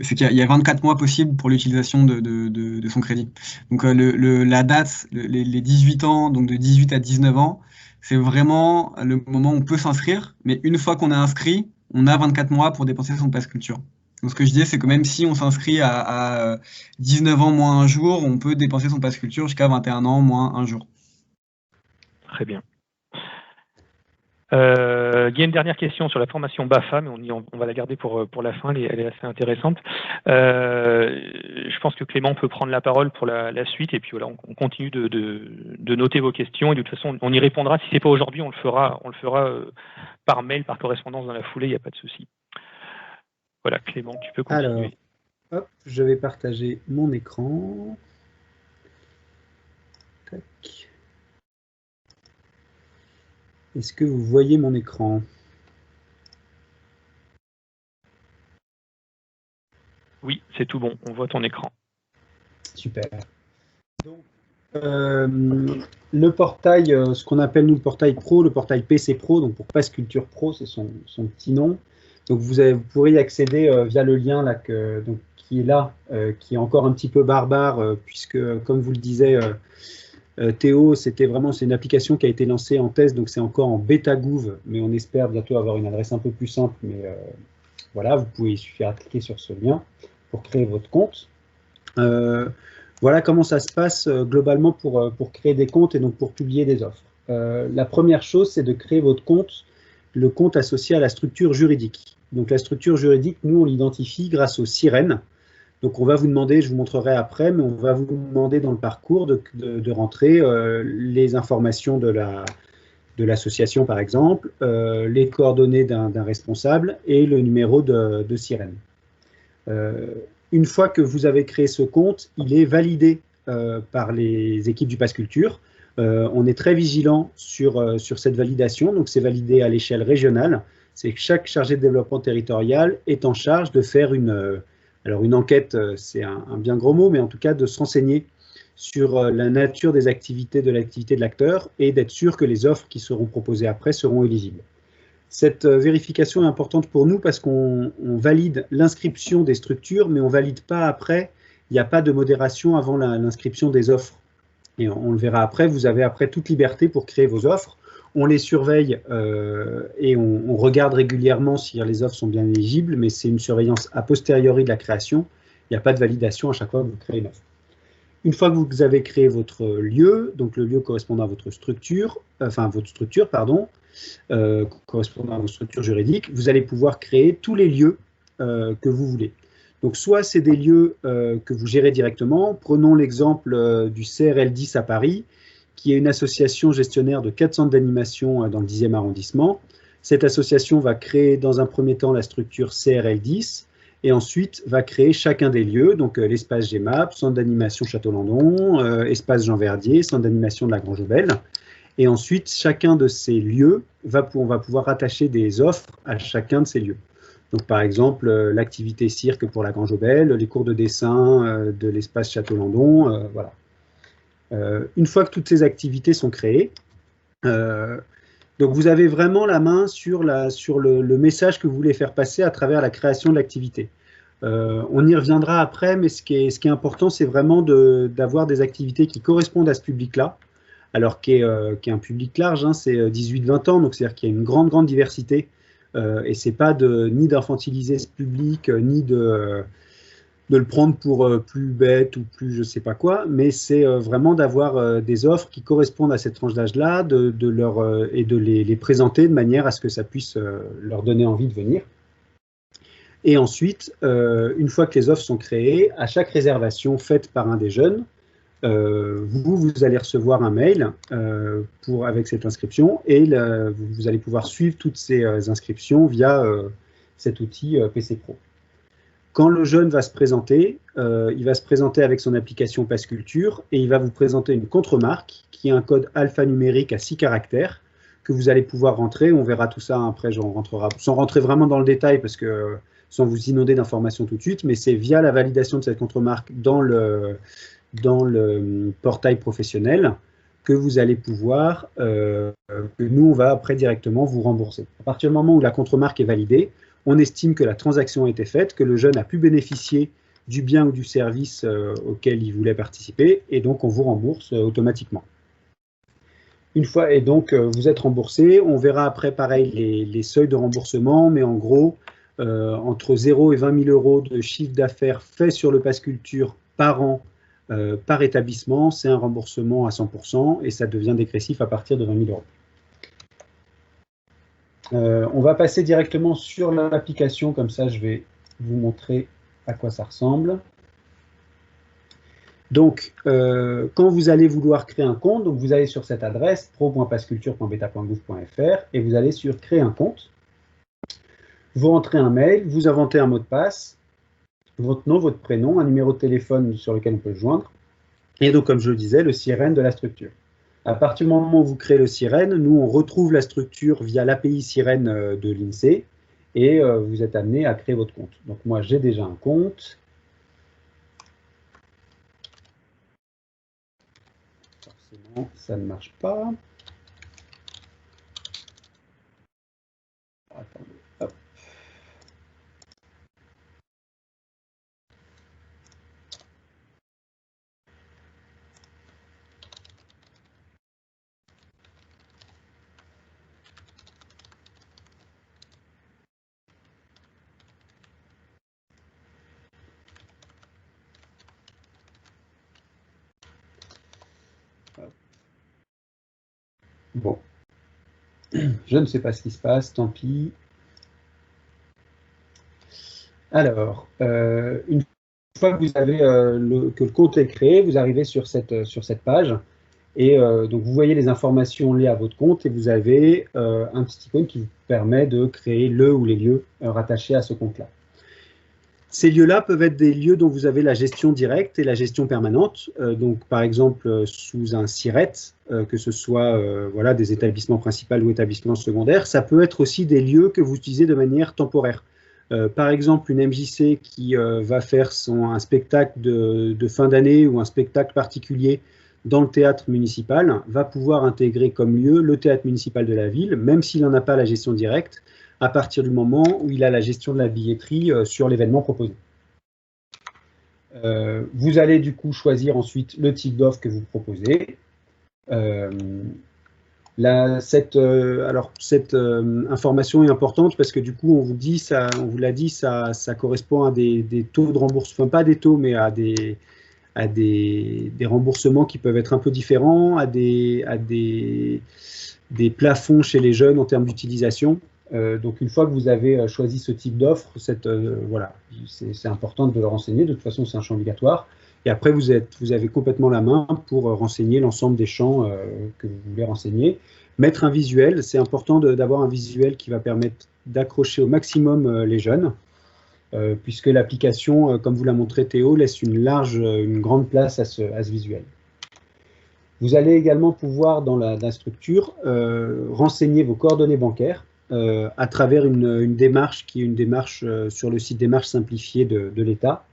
c'est qu'il y a 24 mois possibles pour l'utilisation de son crédit. Donc la date, les 18 ans, donc de 18 à 19 ans, c'est vraiment le moment où on peut s'inscrire, mais une fois qu'on est inscrit, on a 24 mois pour dépenser son pass culture. Donc ce que je disais, c'est que même si on s'inscrit à 19 ans moins un jour, on peut dépenser son pass culture jusqu'à 21 ans moins un jour. Très bien. Il y a une dernière question sur la formation BAFA, mais on va la garder pour la fin, elle est assez intéressante. Je pense que Clément peut prendre la parole pour la suite, et puis voilà, on continue de noter vos questions, et de toute façon, on y répondra. Si ce n'est pas aujourd'hui, on le fera par mail, par correspondance dans la foulée, il n'y a pas de souci. Voilà, Clément, tu peux continuer. Alors, hop, je vais partager mon écran. Tac. Est-ce que vous voyez mon écran? Oui, c'est tout bon, on voit ton écran. Super. Donc, le portail, ce qu'on appelle nous le portail pro, le portail PC Pro, donc pour Pass Culture Pro, c'est son petit nom. Donc vous pourrez y accéder via le lien là, qui est là, qui est encore un petit peu barbare, puisque comme vous le disiez, Théo, c'est une application qui a été lancée en test, donc c'est encore en bêta gouv, mais on espère bientôt avoir une adresse un peu plus simple. Mais voilà, il suffit de cliquer sur ce lien pour créer votre compte. Voilà comment ça se passe globalement pour créer des comptes et donc pour publier des offres. La première chose, c'est de créer votre compte, le compte associé à la structure juridique. Donc la structure juridique, nous, on l'identifie grâce au SIREN. Donc on va vous demander, je vous montrerai après, mais on va vous demander dans le parcours de rentrer les informations de l'association, par exemple, les coordonnées d'un responsable et le numéro de SIREN. Une fois que vous avez créé ce compte, il est validé par les équipes du Pass Culture. On est très vigilant sur cette validation, donc c'est validé à l'échelle régionale. C'est que chaque chargé de développement territorial est en charge de faire alors une enquête, c'est un bien gros mot, mais en tout cas de se renseigner sur la nature des activités de l'activité de l'acteur et d'être sûr que les offres qui seront proposées après seront éligibles. Cette vérification est importante pour nous parce qu'on valide l'inscription des structures, mais on ne valide pas après, il n'y a pas de modération avant l'inscription des offres. Et on le verra après, vous avez après toute liberté pour créer vos offres. On les surveille et on regarde régulièrement si les offres sont bien éligibles, mais c'est une surveillance a posteriori de la création. Il n'y a pas de validation à chaque fois que vous créez une offre. Une fois que vous avez créé votre lieu, donc le lieu correspondant à votre structure, correspondant à votre structure juridique, vous allez pouvoir créer tous les lieux que vous voulez. Donc soit c'est des lieux que vous gérez directement, prenons l'exemple du CRL10 à Paris, qui est une association gestionnaire de 4 centres d'animation dans le 10e arrondissement. Cette association va créer dans un premier temps la structure CRL10, et ensuite va créer chacun des lieux, donc l'espace GMAP, centre d'animation Château-Landon, espace Jean Verdier, centre d'animation de la Grange-aux-Belles. Et ensuite, chacun de ces lieux, on va pouvoir rattacher des offres à chacun de ces lieux. Donc par exemple, l'activité cirque pour la Grange-aux-Belles, les cours de dessin de l'espace Château-Landon, voilà. Une fois que toutes ces activités sont créées, donc vous avez vraiment la main sur le message que vous voulez faire passer à travers la création de l'activité. On y reviendra après, mais ce qui est important, c'est vraiment d'avoir des activités qui correspondent à ce public-là, alors qui est un public large, hein, c'est 18-20 ans, donc c'est-à-dire qu'il y a une grande diversité, et c'est pas ni d'infantiliser ce public, ni de le prendre pour plus bête ou plus je sais pas quoi, mais c'est vraiment d'avoir des offres qui correspondent à cette tranche d'âge-là, et de les présenter de manière à ce que ça puisse leur donner envie de venir. Et ensuite, une fois que les offres sont créées, à chaque réservation faite par un des jeunes, vous allez recevoir un mail avec cette inscription, et vous allez pouvoir suivre toutes ces inscriptions via cet outil PC Pro. Quand le jeune va se présenter, il va se présenter avec son application Pass Culture et il va vous présenter une contre-marque qui est un code alphanumérique à 6 caractères que vous allez pouvoir rentrer. On verra tout ça après, sans rentrer vraiment dans le détail parce que sans vous inonder d'informations tout de suite, mais c'est via la validation de cette contre-marque dans le portail professionnel que vous allez pouvoir, que nous on va après directement vous rembourser. À partir du moment où la contre-marque est validée, on estime que la transaction a été faite, que le jeune a pu bénéficier du bien ou du service auquel il voulait participer, et donc on vous rembourse automatiquement. Une fois, et donc vous êtes remboursé, on verra après pareil les seuils de remboursement, mais en gros, entre 0 et 20 000 euros de chiffre d'affaires fait sur le Pass Culture par an, par établissement, c'est un remboursement à 100%, et ça devient dégressif à partir de 20 000 euros. On va passer directement sur l'application, comme ça je vais vous montrer à quoi ça ressemble. Donc, quand vous allez vouloir créer un compte, donc vous allez sur cette adresse pro.passculture.beta.gouv.fr et vous allez sur créer un compte. Vous rentrez un mail, vous inventez un mot de passe, votre nom, votre prénom, un numéro de téléphone sur lequel on peut le joindre, et donc comme je le disais, le sirène de la structure. À partir du moment où vous créez le sirène, nous on retrouve la structure via l'API sirène de l'INSEE et vous êtes amené à créer votre compte. Donc moi j'ai déjà un compte. Forcément ça ne marche pas. Attendez, hop. Bon, je ne sais pas ce qui se passe, tant pis. Alors, une fois que vous avez que le compte est créé, vous arrivez sur cette page et donc vous voyez les informations liées à votre compte et vous avez un petit icône qui vous permet de créer le ou les lieux rattachés à ce compte-là. Ces lieux-là peuvent être des lieux dont vous avez la gestion directe et la gestion permanente. Donc, par exemple, sous un SIRET, que ce soit voilà, des établissements principaux ou établissements secondaires. Ça peut être aussi des lieux que vous utilisez de manière temporaire. Par exemple, une MJC qui va faire un spectacle de fin d'année ou un spectacle particulier dans le théâtre municipal va pouvoir intégrer comme lieu le théâtre municipal de la ville, même s'il n'en a pas la gestion directe, à partir du moment où il a la gestion de la billetterie sur l'événement proposé. Vous allez du coup choisir ensuite le type d'offre que vous proposez. Cette information est importante parce que du coup, on vous l'a dit, ça correspond à des taux de remboursement, enfin pas des taux, mais à des remboursements qui peuvent être un peu différents, à des plafonds chez les jeunes en termes d'utilisation. Donc, une fois que vous avez choisi ce type d'offre, voilà, c'est important de le renseigner. De toute façon, c'est un champ obligatoire. Et après, vous avez complètement la main pour renseigner l'ensemble des champs que vous voulez renseigner. Mettre un visuel, c'est important d'avoir un visuel qui va permettre d'accrocher au maximum les jeunes, puisque l'application, comme vous l'a montré Théo, laisse une grande place à ce visuel. Vous allez également pouvoir, dans la structure, renseigner vos coordonnées bancaires à travers une démarche qui est une démarche sur le site Démarche simplifiée de l'État.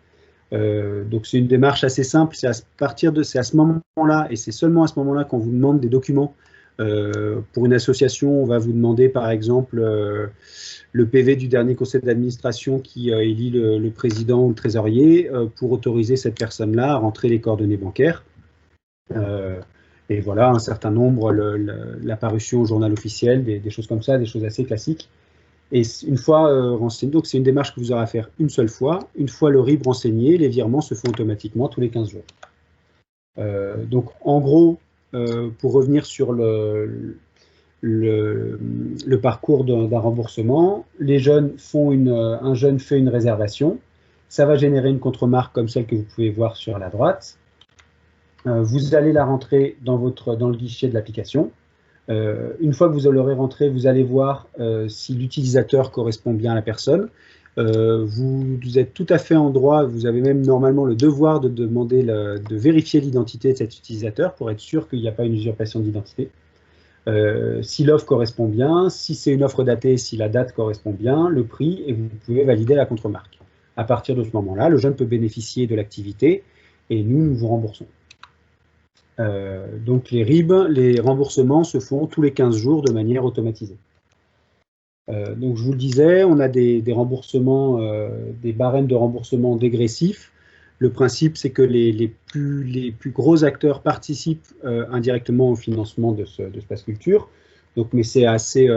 Donc c'est une démarche assez simple, c'est à ce moment-là, et c'est seulement à ce moment-là qu'on vous demande des documents. Pour une association, on va vous demander par exemple le PV du dernier conseil d'administration qui élit le président ou le trésorier pour autoriser cette personne-là à rentrer les coordonnées bancaires. Et voilà, un certain nombre, l'apparition au journal officiel, des choses comme ça, des choses assez classiques. Et une fois renseigné, donc c'est une démarche que vous aurez à faire une seule fois. Une fois le RIB renseigné, les virements se font automatiquement tous les 15 jours. Donc en gros, pour revenir sur le parcours d'un remboursement, un jeune fait une réservation. Ça va générer une contre-marque comme celle que vous pouvez voir sur la droite. Vous allez la rentrer dans le guichet de l'application. Une fois que vous l'aurez rentré, vous allez voir si l'utilisateur correspond bien à la personne. Vous êtes tout à fait en droit, vous avez même normalement le devoir de demander de vérifier l'identité de cet utilisateur pour être sûr qu'il n'y a pas une usurpation d'identité. Si l'offre correspond bien, si c'est une offre datée, si la date correspond bien, le prix, et vous pouvez valider la contre-marque. À partir de ce moment-là, le jeune peut bénéficier de l'activité et nous vous remboursons. Donc les RIB, les remboursements se font tous les 15 jours de manière automatisée. Donc je vous le disais, on a des remboursements, des barèmes de remboursement dégressifs. Le principe, c'est que les plus gros acteurs participent indirectement au financement de ce Pass Culture. Donc, mais c'est assez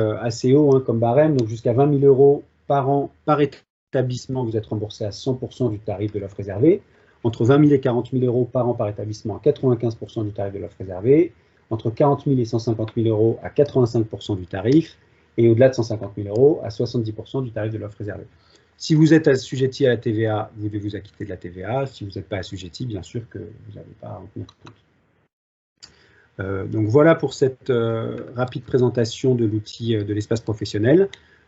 haut comme barème, donc jusqu'à 20 000 € par an par établissement, vous êtes remboursé à 100% du tarif de l'offre réservée. Entre 20 000 et 40 000 € par an par établissement à 95% du tarif de l'offre réservée. Entre 40 000 et 150 000 € à 85% du tarif. Et au-delà de 150 000 € à 70% du tarif de l'offre réservée. Si vous êtes assujetti à la TVA, vous devez vous acquitter de la TVA. Si vous n'êtes pas assujetti, bien sûr que vous n'avez pas à en tenir compte. Donc voilà pour cette rapide présentation de l'outil de l'espace professionnel.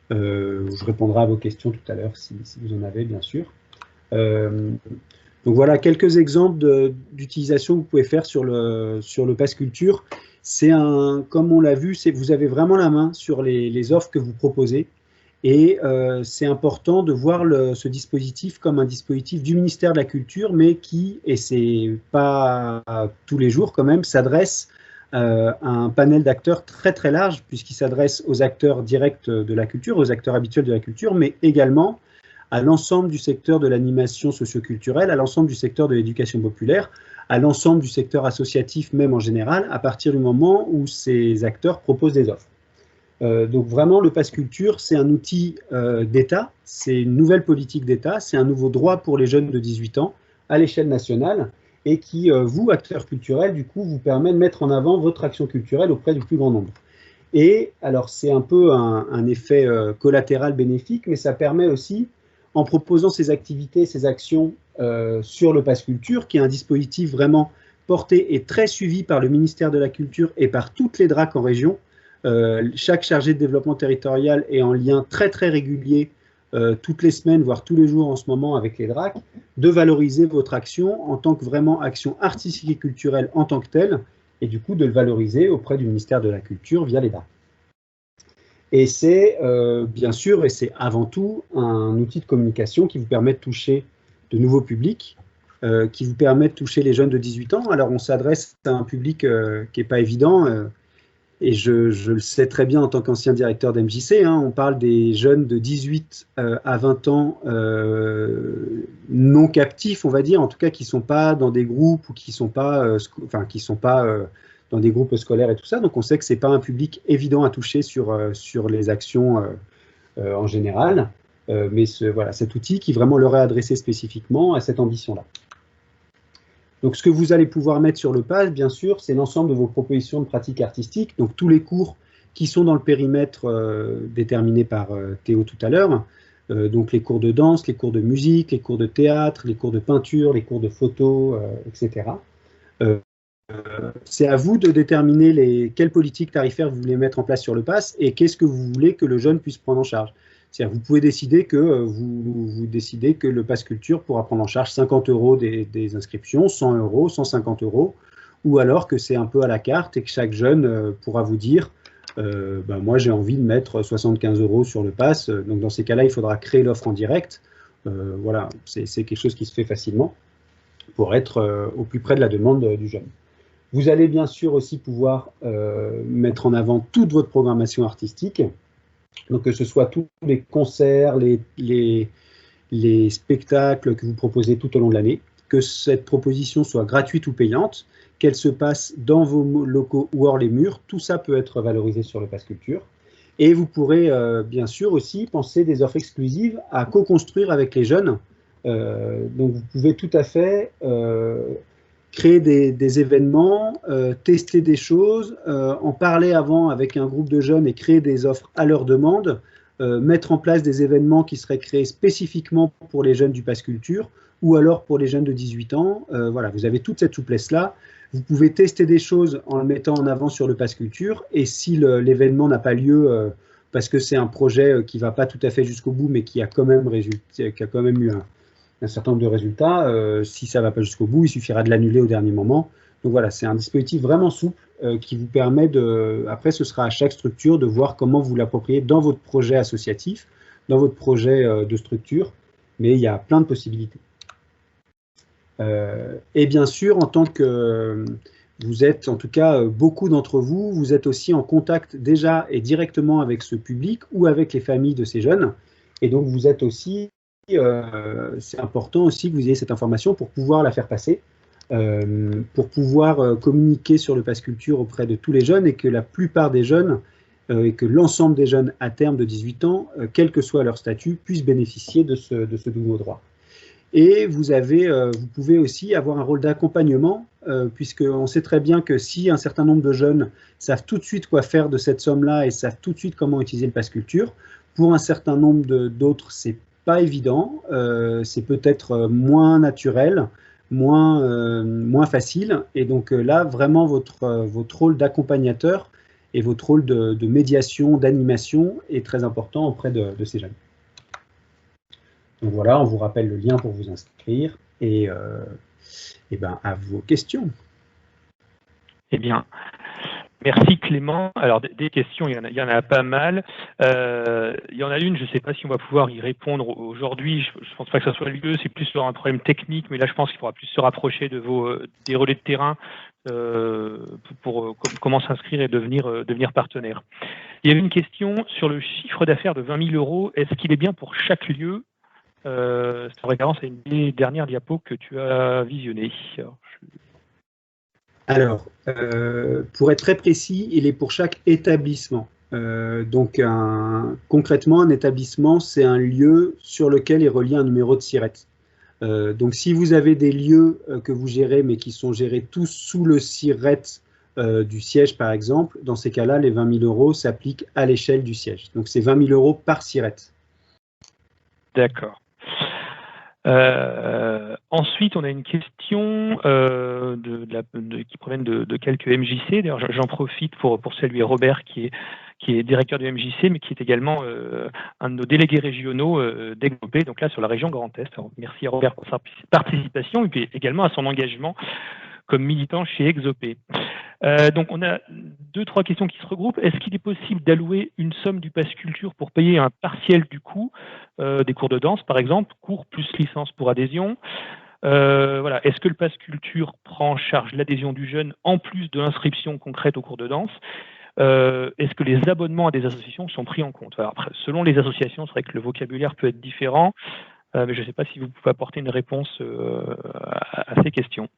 Je répondrai à vos questions tout à l'heure si vous en avez, bien sûr. Donc voilà quelques exemples d'utilisation que vous pouvez faire sur le Pass Culture. Comme on l'a vu, vous avez vraiment la main sur les offres que vous proposez. Et c'est important de voir ce dispositif comme un dispositif du ministère de la Culture, mais qui, et c'est pas tous les jours quand même, s'adresse à un panel d'acteurs très très large, puisqu'il s'adresse aux acteurs directs de la culture, aux acteurs habituels de la culture, mais également à l'ensemble du secteur de l'animation socioculturelle, à l'ensemble du secteur de l'éducation populaire, à l'ensemble du secteur associatif même en général, à partir du moment où ces acteurs proposent des offres. Donc vraiment, le Pass Culture, c'est un outil d'État, c'est une nouvelle politique d'État, c'est un nouveau droit pour les jeunes de 18 ans à l'échelle nationale et qui, vous, acteurs culturels, du coup, vous permet de mettre en avant votre action culturelle auprès du plus grand nombre. Et alors, c'est un peu un effet collatéral bénéfique, mais ça permet aussi, en proposant ces activités, ces actions sur le Pass Culture, qui est un dispositif vraiment porté et très suivi par le ministère de la Culture et par toutes les DRAC en région. Chaque chargé de développement territorial est en lien très très régulier toutes les semaines, voire tous les jours en ce moment avec les DRAC, de valoriser votre action en tant que vraiment action artistique et culturelle en tant que telle, et du coup de le valoriser auprès du ministère de la Culture via les DRAC. Et c'est bien sûr, et c'est avant tout, un outil de communication qui vous permet de toucher de nouveaux publics, qui vous permet de toucher les jeunes de 18 ans. Alors on s'adresse à un public qui n'est pas évident, et je le sais très bien en tant qu'ancien directeur d'MJC, hein, on parle des jeunes de 18 à 20 ans non captifs, on va dire, en tout cas qui ne sont pas dans des groupes ou qui ne sont pas, dans des groupes scolaires et tout ça. Donc on sait que ce n'est pas un public évident à toucher sur les actions en général, mais voilà, cet outil qui vraiment leur est adressé spécifiquement à cette ambition-là. Donc, ce que vous allez pouvoir mettre sur le pass, bien sûr, c'est l'ensemble de vos propositions de pratiques artistiques, donc tous les cours qui sont dans le périmètre déterminé par Théo tout à l'heure, donc les cours de danse, les cours de musique, les cours de théâtre, les cours de peinture, les cours de photo, etc. C'est à vous de déterminer quelles politiques tarifaires vous voulez mettre en place sur le pass et qu'est-ce que vous voulez que le jeune puisse prendre en charge. C'est-à-dire, vous pouvez décider que vous décidez que le Pass Culture pourra prendre en charge 50 € des inscriptions, 100 €, 150 €, ou alors que c'est un peu à la carte et que chaque jeune pourra vous dire moi j'ai envie de mettre 75 € sur le Pass. Donc dans ces cas-là, il faudra créer l'offre en direct. Voilà, c'est quelque chose qui se fait facilement pour être au plus près de la demande du jeune. Vous allez bien sûr aussi pouvoir mettre en avant toute votre programmation artistique. Donc que ce soit tous les concerts, les spectacles que vous proposez tout au long de l'année, que cette proposition soit gratuite ou payante, qu'elle se passe dans vos locaux ou hors les murs, tout ça peut être valorisé sur le Pass Culture. Et vous pourrez bien sûr aussi penser des offres exclusives à co-construire avec les jeunes. Donc vous pouvez tout à fait créer des événements, tester des choses, en parler avant avec un groupe de jeunes et créer des offres à leur demande, mettre en place des événements qui seraient créés spécifiquement pour les jeunes du Pass Culture ou alors pour les jeunes de 18 ans. Voilà, vous avez toute cette souplesse-là. Vous pouvez tester des choses en le mettant en avant sur le Pass Culture et si l'événement n'a pas lieu parce que c'est un projet qui ne va pas tout à fait jusqu'au bout mais qui a quand même eu un certain nombre de résultats. Si ça ne va pas jusqu'au bout, il suffira de l'annuler au dernier moment. Donc voilà, c'est un dispositif vraiment souple qui vous permet après ce sera à chaque structure de voir comment vous l'appropriez dans votre projet associatif, dans votre projet de structure, mais il y a plein de possibilités. Et bien sûr, en tant que vous êtes, en tout cas beaucoup d'entre vous, vous êtes aussi en contact déjà et directement avec ce public ou avec les familles de ces jeunes, et donc vous êtes aussi c'est important aussi que vous ayez cette information pour pouvoir la faire passer, pour pouvoir communiquer sur le Pass Culture auprès de tous les jeunes et que la plupart des jeunes et que l'ensemble des jeunes à terme de 18 ans, quel que soit leur statut, puissent bénéficier de ce nouveau droit. Et vous pouvez aussi avoir un rôle d'accompagnement, puisqu'on sait très bien que si un certain nombre de jeunes savent tout de suite quoi faire de cette somme-là et savent tout de suite comment utiliser le Pass Culture, pour un certain nombre d'autres, c'est pas évident, c'est peut-être moins naturel, moins facile. Et donc là, vraiment, votre rôle d'accompagnateur et votre rôle de médiation, d'animation est très important auprès de ces jeunes. Donc voilà, on vous rappelle le lien pour vous inscrire et ben, à vos questions. Eh bien, merci Clément. Alors des questions, il y en a pas mal. Il y en a une, je ne sais pas si on va pouvoir y répondre aujourd'hui. Je ne pense pas que ça soit lieu, c'est plus sur un problème technique, mais là je pense qu'il faudra plus se rapprocher de des relais de terrain pour comment s'inscrire et devenir partenaire. Il y a une question sur le chiffre d'affaires de 20 000 €. Est-ce qu'il est bien pour chaque lieu? C'est en référence à une des dernières diapos que tu as visionnées. Alors, pour être très précis, il est pour chaque établissement. Donc, concrètement, un établissement, c'est un lieu sur lequel est relié un numéro de SIRET. Donc, si vous avez des lieux que vous gérez, mais qui sont gérés tous sous le SIRET du siège, par exemple, dans ces cas-là, les 20 000 € s'appliquent à l'échelle du siège. Donc, c'est 20 000 € par SIRET. D'accord. Ensuite, on a une question qui provient de quelques MJC. D'ailleurs, j'en profite pour saluer Robert, qui est directeur du MJC, mais qui est également un de nos délégués régionaux d'Exopé, donc là sur la région Grand Est. Alors, merci à Robert pour sa participation et puis également à son engagement comme militant chez Exopé. Donc on a 2-3 questions qui se regroupent. Est-ce qu'il est possible d'allouer une somme du pass culture pour payer un partiel du coût des cours de danse, par exemple, cours plus licence pour adhésion? Voilà. Est-ce que le pass culture prend en charge l'adhésion du jeune en plus de l'inscription concrète aux cours de danse? Est-ce que les abonnements à des associations sont pris en compte? Alors, après, selon les associations, c'est vrai que le vocabulaire peut être différent, mais je ne sais pas si vous pouvez apporter une réponse à ces questions.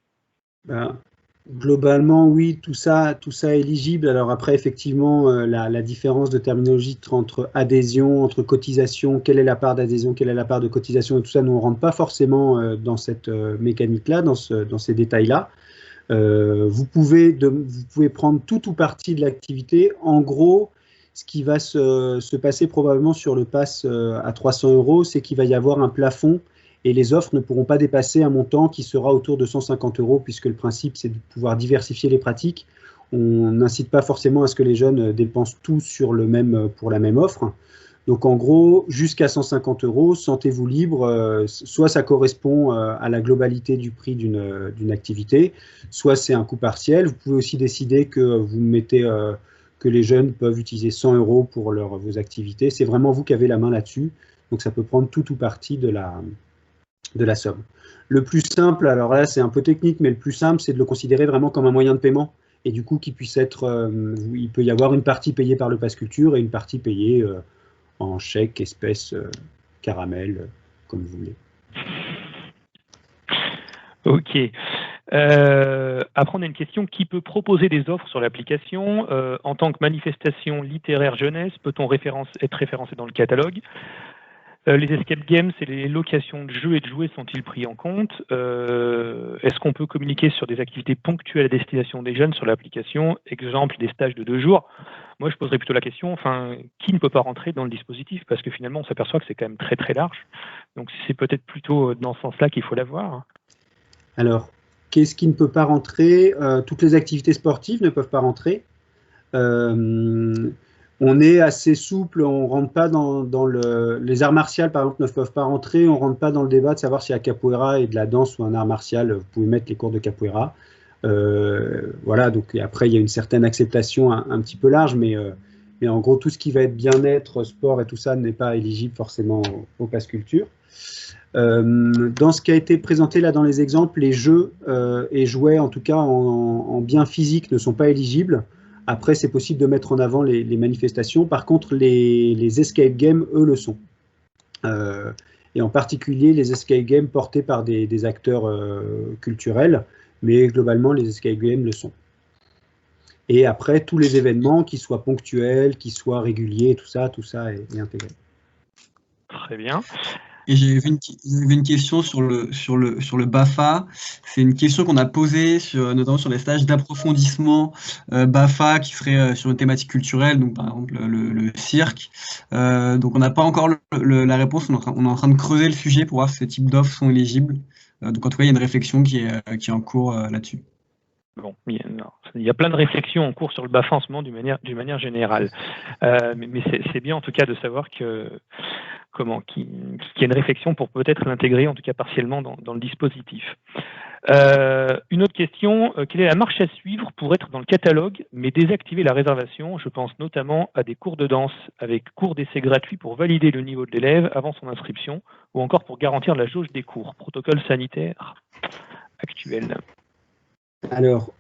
Globalement, oui, tout ça est éligible. Alors après, effectivement, la différence de terminologie entre adhésion, entre cotisation, quelle est la part d'adhésion, quelle est la part de cotisation, et tout ça, nous, on ne rentre pas forcément dans cette mécanique-là, dans ces détails-là. Vous pouvez prendre tout ou partie de l'activité. En gros, ce qui va se passer probablement sur le pass à 300 €, c'est qu'il va y avoir un plafond et les offres ne pourront pas dépasser un montant qui sera autour de 150 €, puisque le principe, c'est de pouvoir diversifier les pratiques. On n'incite pas forcément à ce que les jeunes dépensent tout pour la même offre. Donc en gros, jusqu'à 150 €, sentez-vous libre, soit ça correspond à la globalité du prix d'une activité, soit c'est un coût partiel. Vous pouvez aussi décider que vous mettez, que les jeunes peuvent utiliser 100 € pour vos activités. C'est vraiment vous qui avez la main là-dessus, donc ça peut prendre tout ou partie de la somme. Le plus simple, alors là c'est un peu technique, mais le plus simple c'est de le considérer vraiment comme un moyen de paiement, et du coup qu'il puisse être, il peut y avoir une partie payée par le pass culture et une partie payée en chèque, espèces, caramel, comme vous voulez. Ok. Après, on a une question. Qui peut proposer des offres sur l'application en tant que manifestation littéraire jeunesse? Peut-on être référencé dans le catalogue? Les escape games et les locations de jeux et de jouets sont-ils pris en compte? Est-ce qu'on peut communiquer sur des activités ponctuelles à destination des jeunes sur l'application? Exemple, des stages de 2 jours. Moi, je poserais plutôt la question, qui ne peut pas rentrer dans le dispositif? Parce que finalement, on s'aperçoit que c'est quand même très très large. Donc, c'est peut-être plutôt dans ce sens-là qu'il faut l'avoir. Alors, qu'est-ce qui ne peut pas rentrer? Toutes les activités sportives ne peuvent pas rentrer. On est assez souple, on ne rentre pas les arts martiaux, par exemple, ne peuvent pas rentrer. On ne rentre pas dans le débat de savoir si la capoeira est de la danse ou un art martial. Vous pouvez mettre les cours de capoeira. Voilà, donc après, il y a une certaine acceptation un petit peu large, mais en gros, tout ce qui va être bien-être, sport et tout ça n'est pas éligible forcément au pass culture. Dans ce qui a été présenté là dans les exemples, les jeux et jouets, en tout cas en biens physiques, ne sont pas éligibles. Après, c'est possible de mettre en avant les manifestations. Par contre, les escape games, eux, le sont. Et en particulier, les escape games portés par des acteurs culturels, mais globalement, les escape games le sont. Et après, tous les événements, qu'ils soient ponctuels, qu'ils soient réguliers, tout ça est intégré. Très bien. Et j'avais une question sur le BAFA. C'est une question qu'on a posée notamment sur les stages d'approfondissement BAFA qui serait sur une thématique culturelle, donc par exemple le cirque. Donc on n'a pas encore la réponse. On est en train de creuser le sujet pour voir si ce type d'offres sont éligibles. Donc en tout cas, il y a une réflexion qui est en cours là-dessus. Bon, il y a plein de réflexions en cours sur le BAFA en ce moment d'une manière générale. Mais c'est bien en tout cas de savoir qu'il y a une réflexion pour peut-être l'intégrer, en tout cas partiellement, dans le dispositif. Une autre question, quelle est la marche à suivre pour être dans le catalogue, mais désactiver la réservation? Je pense notamment à des cours de danse avec cours d'essai gratuits pour valider le niveau de l'élève avant son inscription, ou encore pour garantir la jauge des cours. Protocole sanitaire actuel. Alors,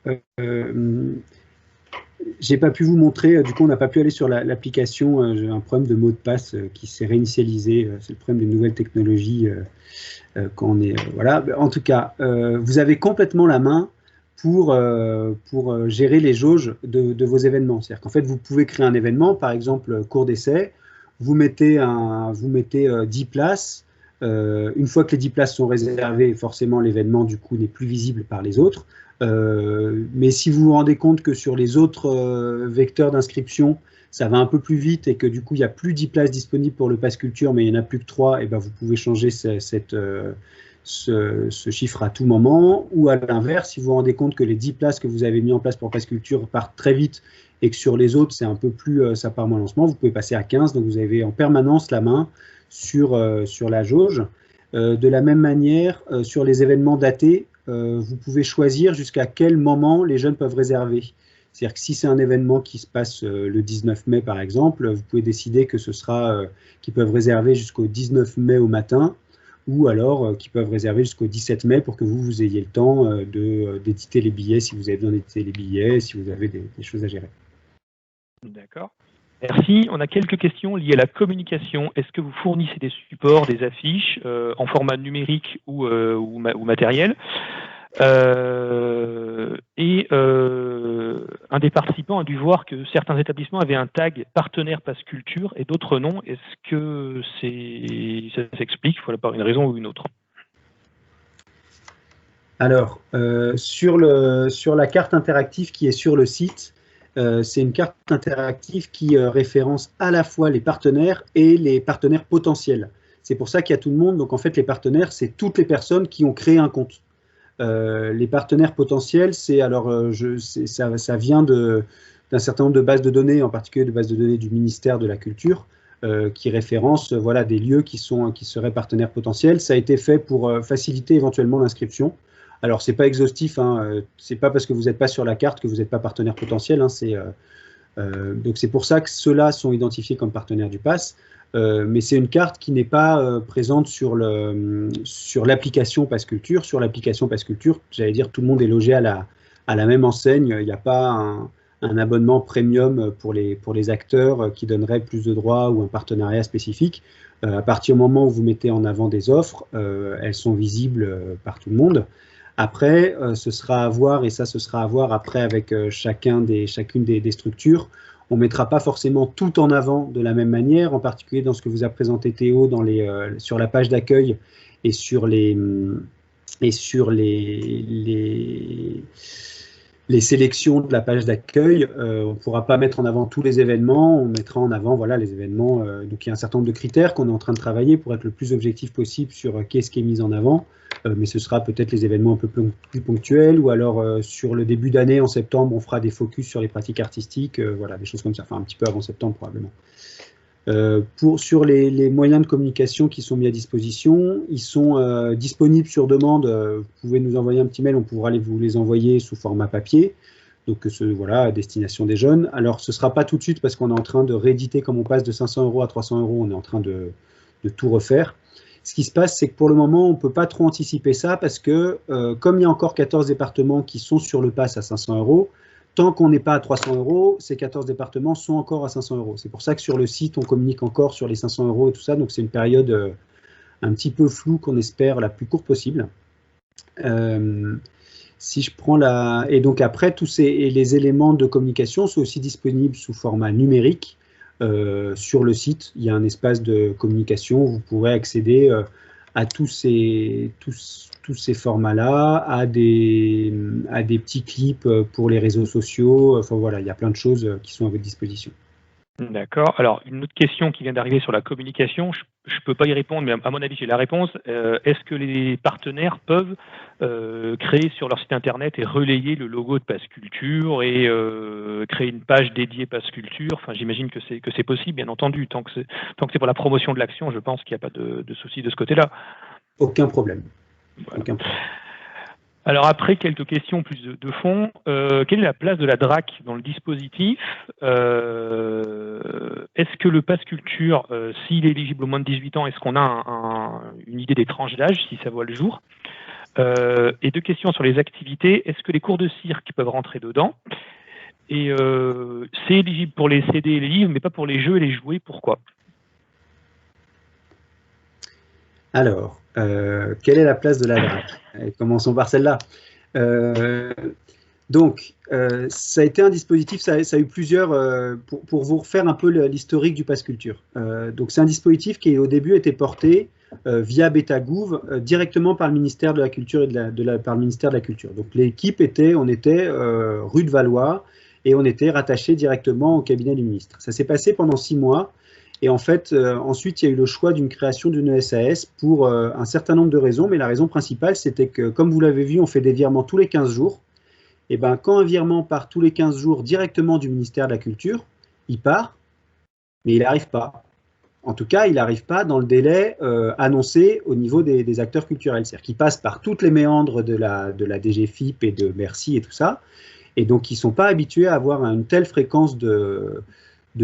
j'ai pas pu vous montrer, du coup on n'a pas pu aller sur l'application, j'ai un problème de mot de passe qui s'est réinitialisé, c'est le problème des nouvelles technologies quand on est, voilà. En tout cas, vous avez complètement la main pour gérer les jauges de vos événements. C'est-à-dire qu'en fait, vous pouvez créer un événement, par exemple cours d'essai, vous mettez 10 places, une fois que les 10 places sont réservées, forcément l'événement du coup n'est plus visible par les autres. Mais si vous vous rendez compte que sur les autres vecteurs d'inscription, ça va un peu plus vite et que du coup il n'y a plus 10 places disponibles pour le pass culture, mais il n'y en a plus que 3, et ben vous pouvez changer ce chiffre à tout moment. Ou à l'inverse, si vous vous rendez compte que les 10 places que vous avez mis en place pour pass culture partent très vite et que sur les autres c'est un peu plus, ça part moins lentement, vous pouvez passer à 15, donc vous avez en permanence la main sur la jauge. De la même manière, sur les événements datés, vous pouvez choisir jusqu'à quel moment les jeunes peuvent réserver. C'est-à-dire que si c'est un événement qui se passe le 19 mai, par exemple, vous pouvez décider que ce sera qu'ils peuvent réserver jusqu'au 19 mai au matin, ou alors qu'ils peuvent réserver jusqu'au 17 mai pour que vous ayez le temps d'éditer les billets, si vous avez besoin d'éditer les billets, si vous avez des choses à gérer. D'accord. Merci. On a quelques questions liées à la communication. Est-ce que vous fournissez des supports, des affiches en format numérique ou matériel? Un des participants a dû voir que certains établissements avaient un tag partenaire Pass Culture et d'autres non. Est-ce que ça s'explique par une raison ou une autre? Alors, sur la carte interactive qui est sur le site, c'est une carte interactive qui référence à la fois les partenaires et les partenaires potentiels. C'est pour ça qu'il y a tout le monde. Donc, en fait, les partenaires, c'est toutes les personnes qui ont créé un compte. Les partenaires potentiels, ça vient d'un certain nombre de bases de données, en particulier de bases de données du ministère de la Culture, qui référencent des lieux qui seraient partenaires potentiels. Ça a été fait pour faciliter éventuellement l'inscription. Alors, ce n'est pas exhaustif, hein, ce n'est pas parce que vous n'êtes pas sur la carte que vous n'êtes pas partenaire potentiel. Hein, donc, c'est pour ça que ceux-là sont identifiés comme partenaires du Pass. Mais c'est une carte qui n'est pas présente sur l'application Pass Culture. Sur l'application Pass Culture, j'allais dire, tout le monde est logé à la même enseigne. Il n'y a pas un abonnement premium pour les acteurs qui donnerait plus de droits ou un partenariat spécifique. À partir du moment où vous mettez en avant des offres, elles sont visibles par tout le monde. Après, ce sera à voir, et ça, ce sera à voir après avec chacune des structures. On ne mettra pas forcément tout en avant de la même manière, en particulier dans ce que vous a présenté Théo sur la page d'accueil et sur les sélections de la page d'accueil. On ne pourra pas mettre en avant tous les événements, on mettra en avant les événements. Donc il y a un certain nombre de critères qu'on est en train de travailler pour être le plus objectif possible sur qu'est-ce qui est mis en avant. Mais ce sera peut-être les événements un peu plus ponctuels, ou alors sur le début d'année, en septembre, on fera des focus sur les pratiques artistiques, des choses comme ça, enfin un petit peu avant septembre probablement. Sur les moyens de communication qui sont mis à disposition, ils sont disponibles sur demande. Vous pouvez nous envoyer un petit mail, on pourra vous les envoyer sous format papier. Donc à destination des jeunes. Alors ce ne sera pas tout de suite parce qu'on est en train de rééditer, comme on passe de 500 € à 300 €, on est en train de tout refaire. Ce qui se passe, c'est que pour le moment, on ne peut pas trop anticiper ça parce que comme il y a encore 14 départements qui sont sur le pass à 500 €, tant qu'on n'est pas à 300 €, ces 14 départements sont encore à 500 €. C'est pour ça que sur le site, on communique encore sur les 500 € et tout ça. Donc, c'est une période un petit peu floue qu'on espère la plus courte possible. Si je prends et donc après, les éléments de communication sont aussi disponibles sous format numérique. Sur le site, il y a un espace de communication où vous pourrez accéder à tous ces formats-là, à des petits clips pour les réseaux sociaux. Enfin voilà, il y a plein de choses qui sont à votre disposition. D'accord. Alors, une autre question qui vient d'arriver sur la communication, je ne peux pas y répondre, mais à mon avis, j'ai la réponse. Est-ce que les partenaires peuvent créer sur leur site internet et relayer le logo de Pass Culture et créer une page dédiée Pass Culture? Enfin, j'imagine que c'est possible, bien entendu. Tant que c'est pour la promotion de l'action, je pense qu'il n'y a pas de souci de ce côté-là. Aucun problème. Voilà. Aucun problème. Alors après, quelques questions plus de fond. Quelle est la place de la DRAC dans le dispositif? Est-ce que le Pass Culture, s'il est éligible aux moins de 18 ans, est-ce qu'on a une idée des tranches d'âge, si ça voit le jour? Et deux questions sur les activités. Est-ce que les cours de cirque peuvent rentrer dedans? Et c'est éligible pour les CD et les livres, mais pas pour les jeux et les jouets. Pourquoi? Alors, quelle est la place de la DRAC? Commençons par celle-là. Donc, ça a été un dispositif, ça a eu plusieurs, pour vous refaire un peu l'historique du Pass Culture. Donc, c'est un dispositif qui, au début, était porté via Betagouv directement par le ministère de la Culture et par le ministère de la Culture. Donc, l'équipe on était rue de Valois et on était rattaché directement au cabinet du ministre. Ça s'est passé pendant 6 mois. Et en fait, ensuite, il y a eu le choix d'une création d'une SAS pour un certain nombre de raisons, mais la raison principale, c'était que, comme vous l'avez vu, on fait des virements tous les 15 jours. Et bien, quand un virement part tous les 15 jours directement du ministère de la Culture, il part, mais il n'arrive pas. En tout cas, il n'arrive pas dans le délai annoncé au niveau des acteurs culturels. C'est-à-dire qu'il passe par toutes les méandres de la DGFiP et de Bercy et tout ça. Et donc, ils ne sont pas habitués à avoir une telle fréquence de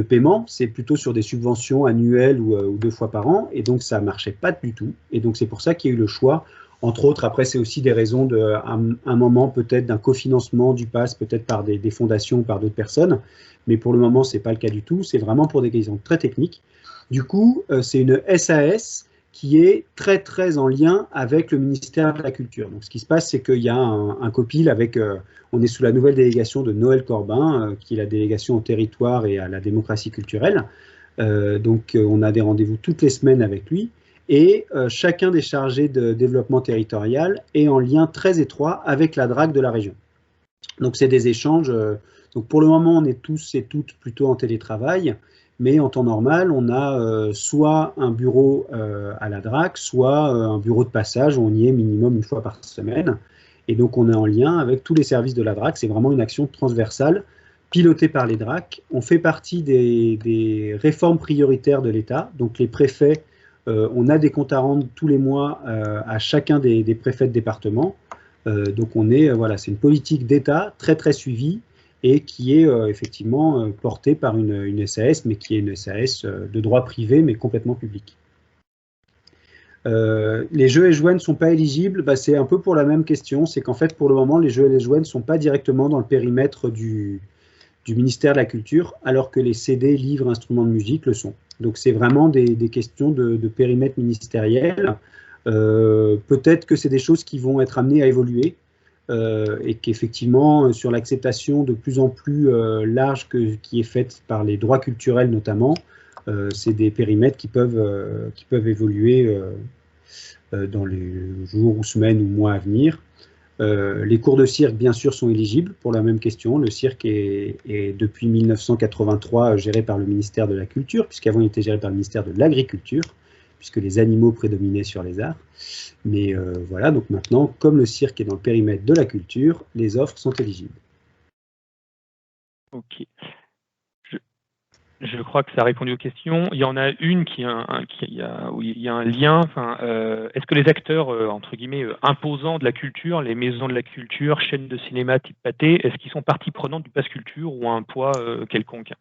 paiement. C'est plutôt sur des subventions annuelles ou 2 fois par an. Et donc, ça ne marchait pas du tout. Et donc, c'est pour ça qu'il y a eu le choix. Entre autres, après, c'est aussi des raisons un moment peut-être d'un cofinancement du pass, peut-être par des fondations ou par d'autres personnes. Mais pour le moment, ce n'est pas le cas du tout. C'est vraiment pour des raisons très techniques. Du coup, c'est une SAS qui est très, très en lien avec le ministère de la Culture. Donc, ce qui se passe, c'est qu'il y a un copil avec... on est sous la nouvelle délégation de Noël Corbin, qui est la délégation au territoire et à la démocratie culturelle. Donc, on a des rendez-vous toutes les semaines avec lui. Et chacun des chargés de développement territorial est en lien très étroit avec la DRAC de la région. Donc, c'est des échanges. Donc, pour le moment, on est tous et toutes plutôt en télétravail. Mais en temps normal, on a soit un bureau à la DRAC, soit un bureau de passage où on y est minimum 1 fois par semaine. Et donc, on est en lien avec tous les services de la DRAC. C'est vraiment une action transversale, pilotée par les DRAC. On fait partie des réformes prioritaires de l'État. Donc, les préfets, on a des comptes à rendre tous les mois à chacun des préfets de département. Donc, voilà, c'est une politique d'État très, très suivie, et qui est effectivement portée par une SAS, mais qui est une SAS de droit privé, mais complètement public. Les jeux et jouets ne sont pas éligibles, c'est un peu pour la même question, c'est qu'en fait, pour le moment, les jeux et les jouets ne sont pas directement dans le périmètre du ministère de la Culture, alors que les CD, livres, instruments de musique le sont. Donc, c'est vraiment des questions de périmètre ministériel. Peut-être que c'est des choses qui vont être amenées à évoluer, et qu'effectivement, sur l'acceptation de plus en plus large qui est faite par les droits culturels notamment, c'est des périmètres qui peuvent évoluer dans les jours ou semaines ou mois à venir. Les cours de cirque, bien sûr, sont éligibles pour la même question. Le cirque est depuis 1983 géré par le ministère de la Culture, puisqu'avant il était géré par le ministère de l'Agriculture, puisque les animaux prédominaient sur les arts. Mais voilà, donc maintenant, comme le cirque est dans le périmètre de la culture, les offres sont éligibles. Ok. Je crois que ça a répondu aux questions. Il y en a une où il y a un lien. Est-ce que les acteurs, entre guillemets, imposants de la culture, les maisons de la culture, chaînes de cinéma type Pathé, est-ce qu'ils sont partie prenante du pass culture ou un poids quelconque?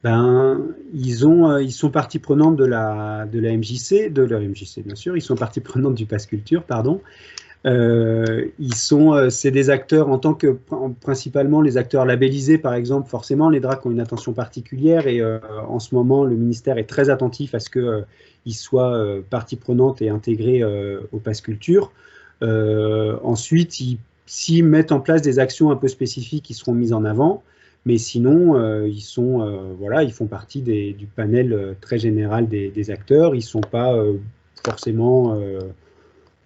Ils sont partie prenante de la MJC, bien sûr. Ils sont partie prenante du pass culture, pardon. C'est des acteurs principalement les acteurs labellisés, par exemple. Forcément, les DRAC ont une attention particulière, et en ce moment, le ministère est très attentif à ce qu'ils soient partie prenante et intégrés au pass culture. Ensuite, s'ils mettent en place des actions un peu spécifiques qui seront mises en avant. Mais sinon, ils font partie du panel très général des acteurs. Ils ne sont pas forcément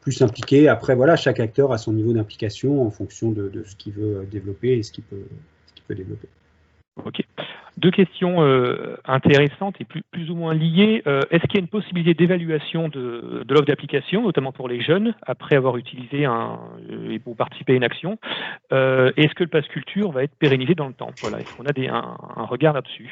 plus impliqués. Après, voilà, chaque acteur a son niveau d'implication en fonction de ce qu'il veut développer et ce qu'il peut développer. Ok. 2 questions intéressantes et plus ou moins liées. Est-ce qu'il y a une possibilité d'évaluation de l'offre d'application, notamment pour les jeunes, après avoir utilisé et pour participer à une action? Est-ce que le pass culture va être pérennisé dans le temps? Voilà. Est-ce qu'on a un regard là-dessus?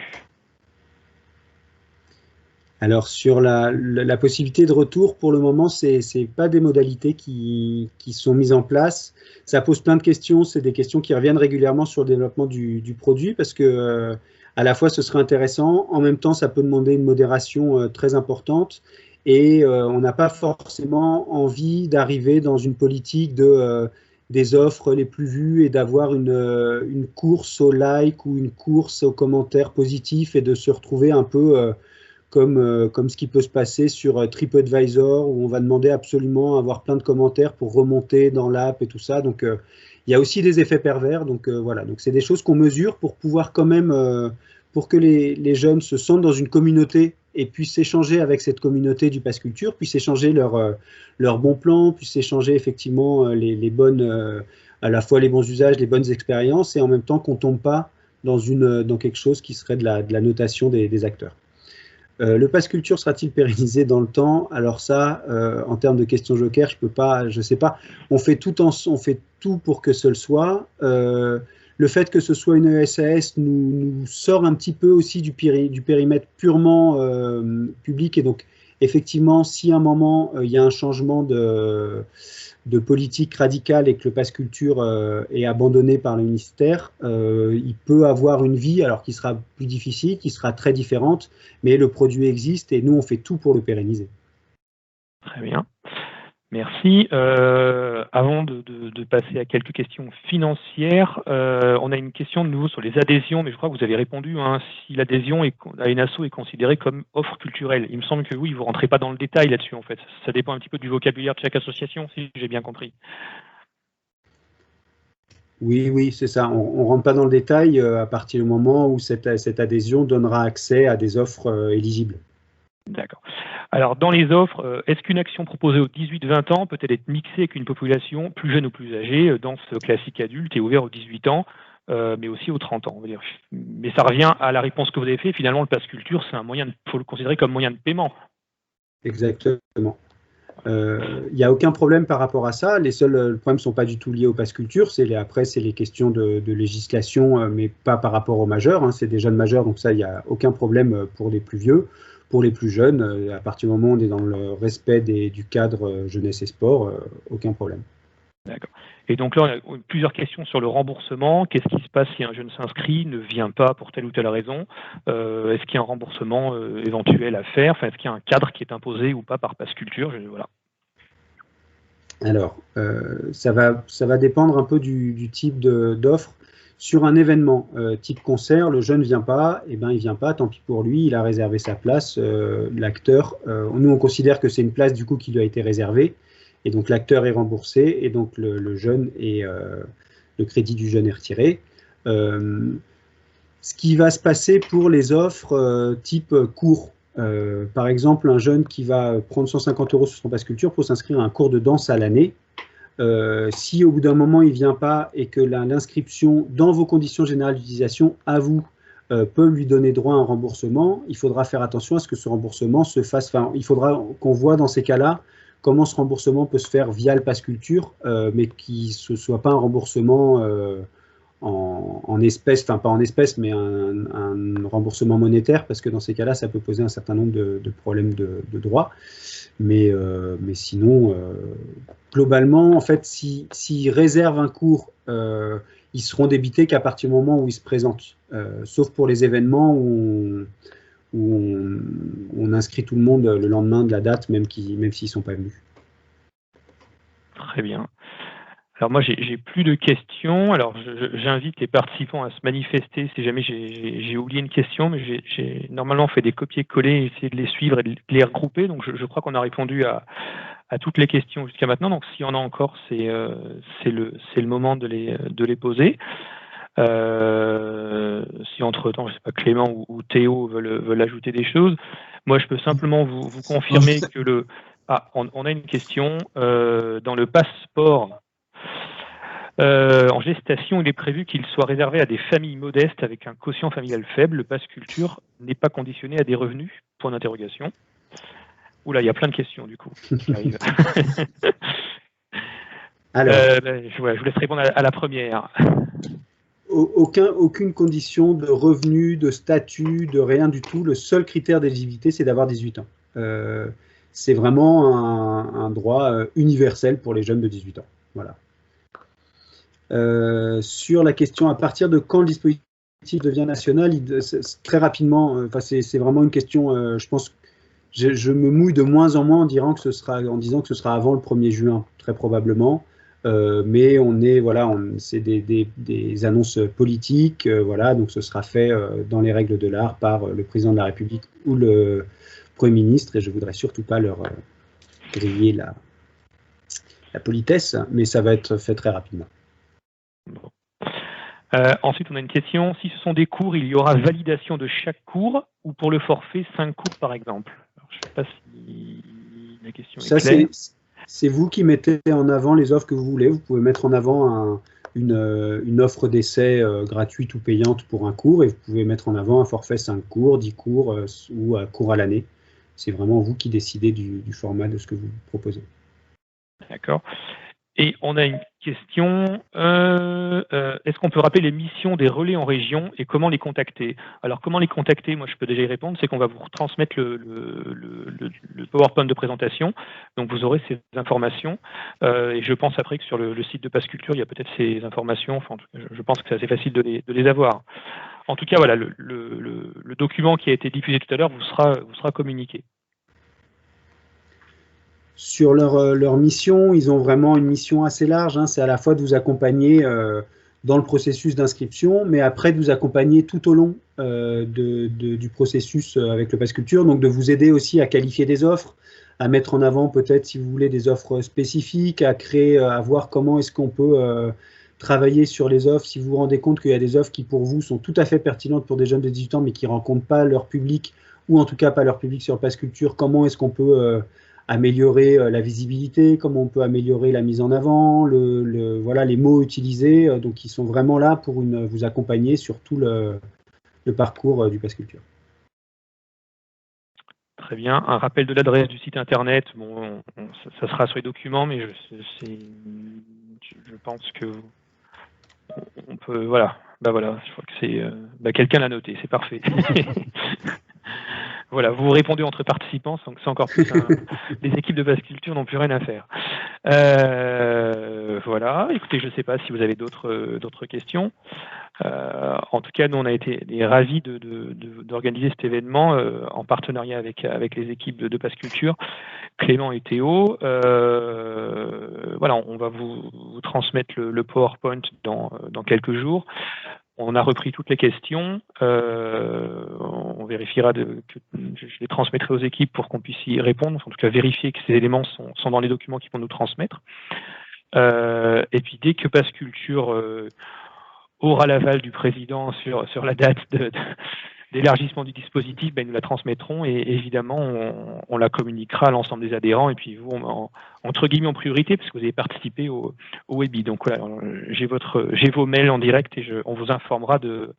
Alors, sur la possibilité de retour, pour le moment, c'est pas des modalités qui sont mises en place. Ça pose plein de questions. C'est des questions qui reviennent régulièrement sur le développement du produit, parce que à la fois, ce serait intéressant. En même temps, ça peut demander une modération très importante. Et on n'a pas forcément envie d'arriver dans une politique des offres les plus vues et d'avoir une course au like ou une course aux commentaires positifs, et de se retrouver un peu comme ce qui peut se passer sur TripAdvisor, où on va demander absolument à avoir plein de commentaires pour remonter dans l'app et tout ça. Donc, il y a aussi des effets pervers. Donc, voilà. Donc, c'est des choses qu'on mesure pour pouvoir quand même, pour que les jeunes se sentent dans une communauté et puissent échanger avec cette communauté du pass culture, puissent échanger leurs bons plans, puissent échanger effectivement les bonnes, à la fois les bons usages, les bonnes expériences, et en même temps qu'on ne tombe pas dans quelque chose qui serait de la notation des acteurs. Le pass culture sera-t-il pérennisé dans le temps? Alors ça, en termes de questions joker, je sais pas. On fait tout pour que ce le soit. le fait que ce soit une SAS nous sort un petit peu aussi du périmètre purement public. Et donc, effectivement, si à un moment, il y a un changement de politique radicale et que le pass culture est abandonné par le ministère, il peut avoir une vie, alors qui sera plus difficile, qui sera très différente, mais le produit existe et nous, on fait tout pour le pérenniser. Très bien. Merci. Avant de passer à quelques questions financières, on a une question de nouveau sur les adhésions, mais je crois que vous avez répondu, hein, si l'adhésion à une asso est considérée comme offre culturelle. Il me semble que oui, vous ne rentrez pas dans le détail là-dessus, en fait. Ça dépend un petit peu du vocabulaire de chaque association, si j'ai bien compris. Oui, c'est ça. On ne rentre pas dans le détail à partir du moment où cette adhésion donnera accès à des offres éligibles. D'accord. Alors, dans les offres, est-ce qu'une action proposée aux 18-20 ans peut-elle être mixée avec une population plus jeune ou plus âgée, dans ce classique adulte et ouvert aux 18 ans, mais aussi aux 30 ans, on va dire. Mais ça revient à la réponse que vous avez faite. Finalement, le pass culture, c'est un moyen, faut le considérer comme moyen de paiement. Exactement. Il n'y a aucun problème par rapport à ça. Les seuls problèmes ne sont pas du tout liés au pass culture. Après, c'est les questions de législation, mais pas par rapport aux majeurs. Hein. C'est des jeunes majeurs, donc ça, il n'y a aucun problème pour les plus vieux. Pour les plus jeunes, à partir du moment où on est dans le respect du cadre jeunesse et sport, aucun problème. D'accord. Et donc là, on a plusieurs questions sur le remboursement. Qu'est-ce qui se passe si un jeune s'inscrit, ne vient pas pour telle ou telle raison? Est-ce qu'il y a un remboursement éventuel à faire? Enfin, est-ce qu'il y a un cadre qui est imposé ou pas par pass culture? Voilà. Alors, ça va dépendre un peu du type d'offre. Sur un événement type concert, le jeune ne vient pas, et ben il vient pas, tant pis pour lui, il a réservé sa place, l'acteur. Nous, on considère que c'est une place du coup qui lui a été réservée, et donc l'acteur est remboursé, et donc le jeune le crédit du jeune est retiré. Ce qui va se passer pour les offres type cours. Par exemple, un jeune qui va prendre 150 € sur son pass culture pour s'inscrire à un cours de danse à l'année. Si au bout d'un moment il ne vient pas et que l'inscription dans vos conditions générales d'utilisation à vous peut lui donner droit à un remboursement, il faudra faire attention à ce que ce remboursement se fasse. Enfin, il faudra qu'on voit dans ces cas-là comment ce remboursement peut se faire via le pass culture, mais qui ne soit pas un remboursement en espèces, enfin pas en espèces, mais un remboursement monétaire, parce que dans ces cas-là, ça peut poser un certain nombre de problèmes de droit. Mais sinon, globalement, en fait, s'ils réservent un cours, ils seront débités qu'à partir du moment où ils se présentent, sauf pour les événements où on inscrit tout le monde le lendemain de la date, même s'ils ne sont pas venus. Très bien. Alors moi, j'ai plus de questions. Alors j'invite les participants à se manifester si jamais j'ai oublié une question, mais j'ai normalement fait des copier-coller, essayé de les suivre et de les regrouper. Donc je crois qu'on a répondu à toutes les questions jusqu'à maintenant. Donc s'il y en a encore, c'est le moment de les poser. Si entre-temps, je sais pas, Clément ou Théo veulent ajouter des choses, moi je peux simplement vous confirmer que on a une question dans le passeport. En gestation, il est prévu qu'il soit réservé à des familles modestes avec un quotient familial faible. Le pass culture n'est pas conditionné à des revenus? Point d'interrogation. Oula, il y a plein de questions du coup qui arrivent. Alors, je vous laisse répondre à la première. Aucune condition de revenu, de statut, de rien du tout. Le seul critère d'éligibilité, c'est d'avoir 18 ans. C'est vraiment un droit universel pour les jeunes de 18 ans. Voilà. Sur la question à partir de quand le dispositif devient national, très rapidement, c'est vraiment une question, je pense, je me mouille de moins en moins en disant que ce sera avant le 1er juin, très probablement. Mais c'est des annonces politiques, voilà, donc ce sera fait dans les règles de l'art par le président de la République ou le Premier ministre, et je ne voudrais surtout pas leur griller la politesse, mais ça va être fait très rapidement. Bon. Ensuite, on a une question. Si ce sont des cours, il y aura validation de chaque cours ou pour le forfait 5 cours par exemple? Alors, je ne sais pas si la question est claire. C'est vous qui mettez en avant les offres que vous voulez. Vous pouvez mettre en avant une offre d'essai gratuite ou payante pour un cours, et vous pouvez mettre en avant un forfait 5 cours, 10 cours ou un cours à l'année. C'est vraiment vous qui décidez du format de ce que vous proposez. D'accord. Et on a une question, est-ce qu'on peut rappeler les missions des relais en région et comment les contacter? Alors, comment les contacter? Moi, je peux déjà y répondre, c'est qu'on va vous transmettre le PowerPoint de présentation, donc vous aurez ces informations, et je pense après que sur le site de Pass Culture, il y a peut-être ces informations, enfin, je pense que c'est assez facile de les avoir. En tout cas, voilà, le document qui a été diffusé tout à l'heure vous sera communiqué. Sur leur mission, ils ont vraiment une mission assez large, hein. C'est à la fois de vous accompagner dans le processus d'inscription, mais après de vous accompagner tout au long du processus avec le Pass Culture, donc de vous aider aussi à qualifier des offres, à mettre en avant peut-être, si vous voulez, des offres spécifiques, à créer, à voir comment est-ce qu'on peut travailler sur les offres. Si vous vous rendez compte qu'il y a des offres qui pour vous sont tout à fait pertinentes pour des jeunes de 18 ans, mais qui ne rencontrent pas leur public, ou en tout cas pas leur public sur Pass Culture, comment est-ce qu'on peut améliorer la visibilité, comment on peut améliorer la mise en avant, voilà, les mots utilisés, donc ils sont vraiment là pour vous accompagner sur tout le parcours du Pass Culture. Très bien. Un rappel de l'adresse du site internet, bon, ça sera sur les documents, mais je pense que on peut, voilà, voilà, je crois que c'est, quelqu'un l'a noté, c'est parfait. Voilà, vous répondez entre participants, donc c'est encore plus les équipes de Pass Culture n'ont plus rien à faire. Voilà, écoutez, je ne sais pas si vous avez d'autres questions. En tout cas, nous, on a été ravis d'organiser cet événement en partenariat avec les équipes de Pass Culture, Clément et Théo. Voilà, on va vous transmettre le PowerPoint dans quelques jours. On a repris toutes les questions. On vérifiera que je les transmettrai aux équipes pour qu'on puisse y répondre. En tout cas, vérifier que ces éléments sont dans les documents qu'ils vont nous transmettre. Et puis, dès que Pass Culture aura l'aval du président sur la date d'élargissement du dispositif, nous la transmettrons et évidemment, on la communiquera à l'ensemble des adhérents et puis vous, entre guillemets, en priorité, parce que vous avez participé au webi. Donc voilà, j'ai vos mails en direct et on vous informera de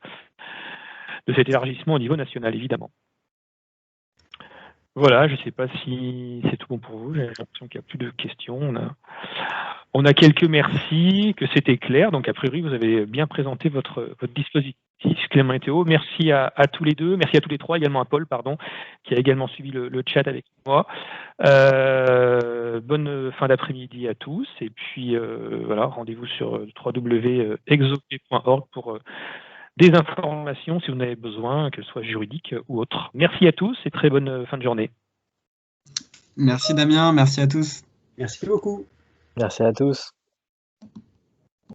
cet élargissement au niveau national, évidemment. Voilà, je ne sais pas si c'est tout bon pour vous. J'ai l'impression qu'il n'y a plus de questions. On a quelques merci, que c'était clair. Donc, a priori, vous avez bien présenté votre dispositif, Clément et Théo. Merci à tous les deux. Merci à tous les trois, également à Paul, pardon, qui a également suivi le chat avec moi. Bonne fin d'après-midi à tous. Et puis, voilà, rendez-vous sur www.exop.org pour des informations si vous en avez besoin, qu'elles soient juridiques ou autres. Merci à tous et très bonne fin de journée. Merci Damien, merci à tous. Merci beaucoup. Merci à tous.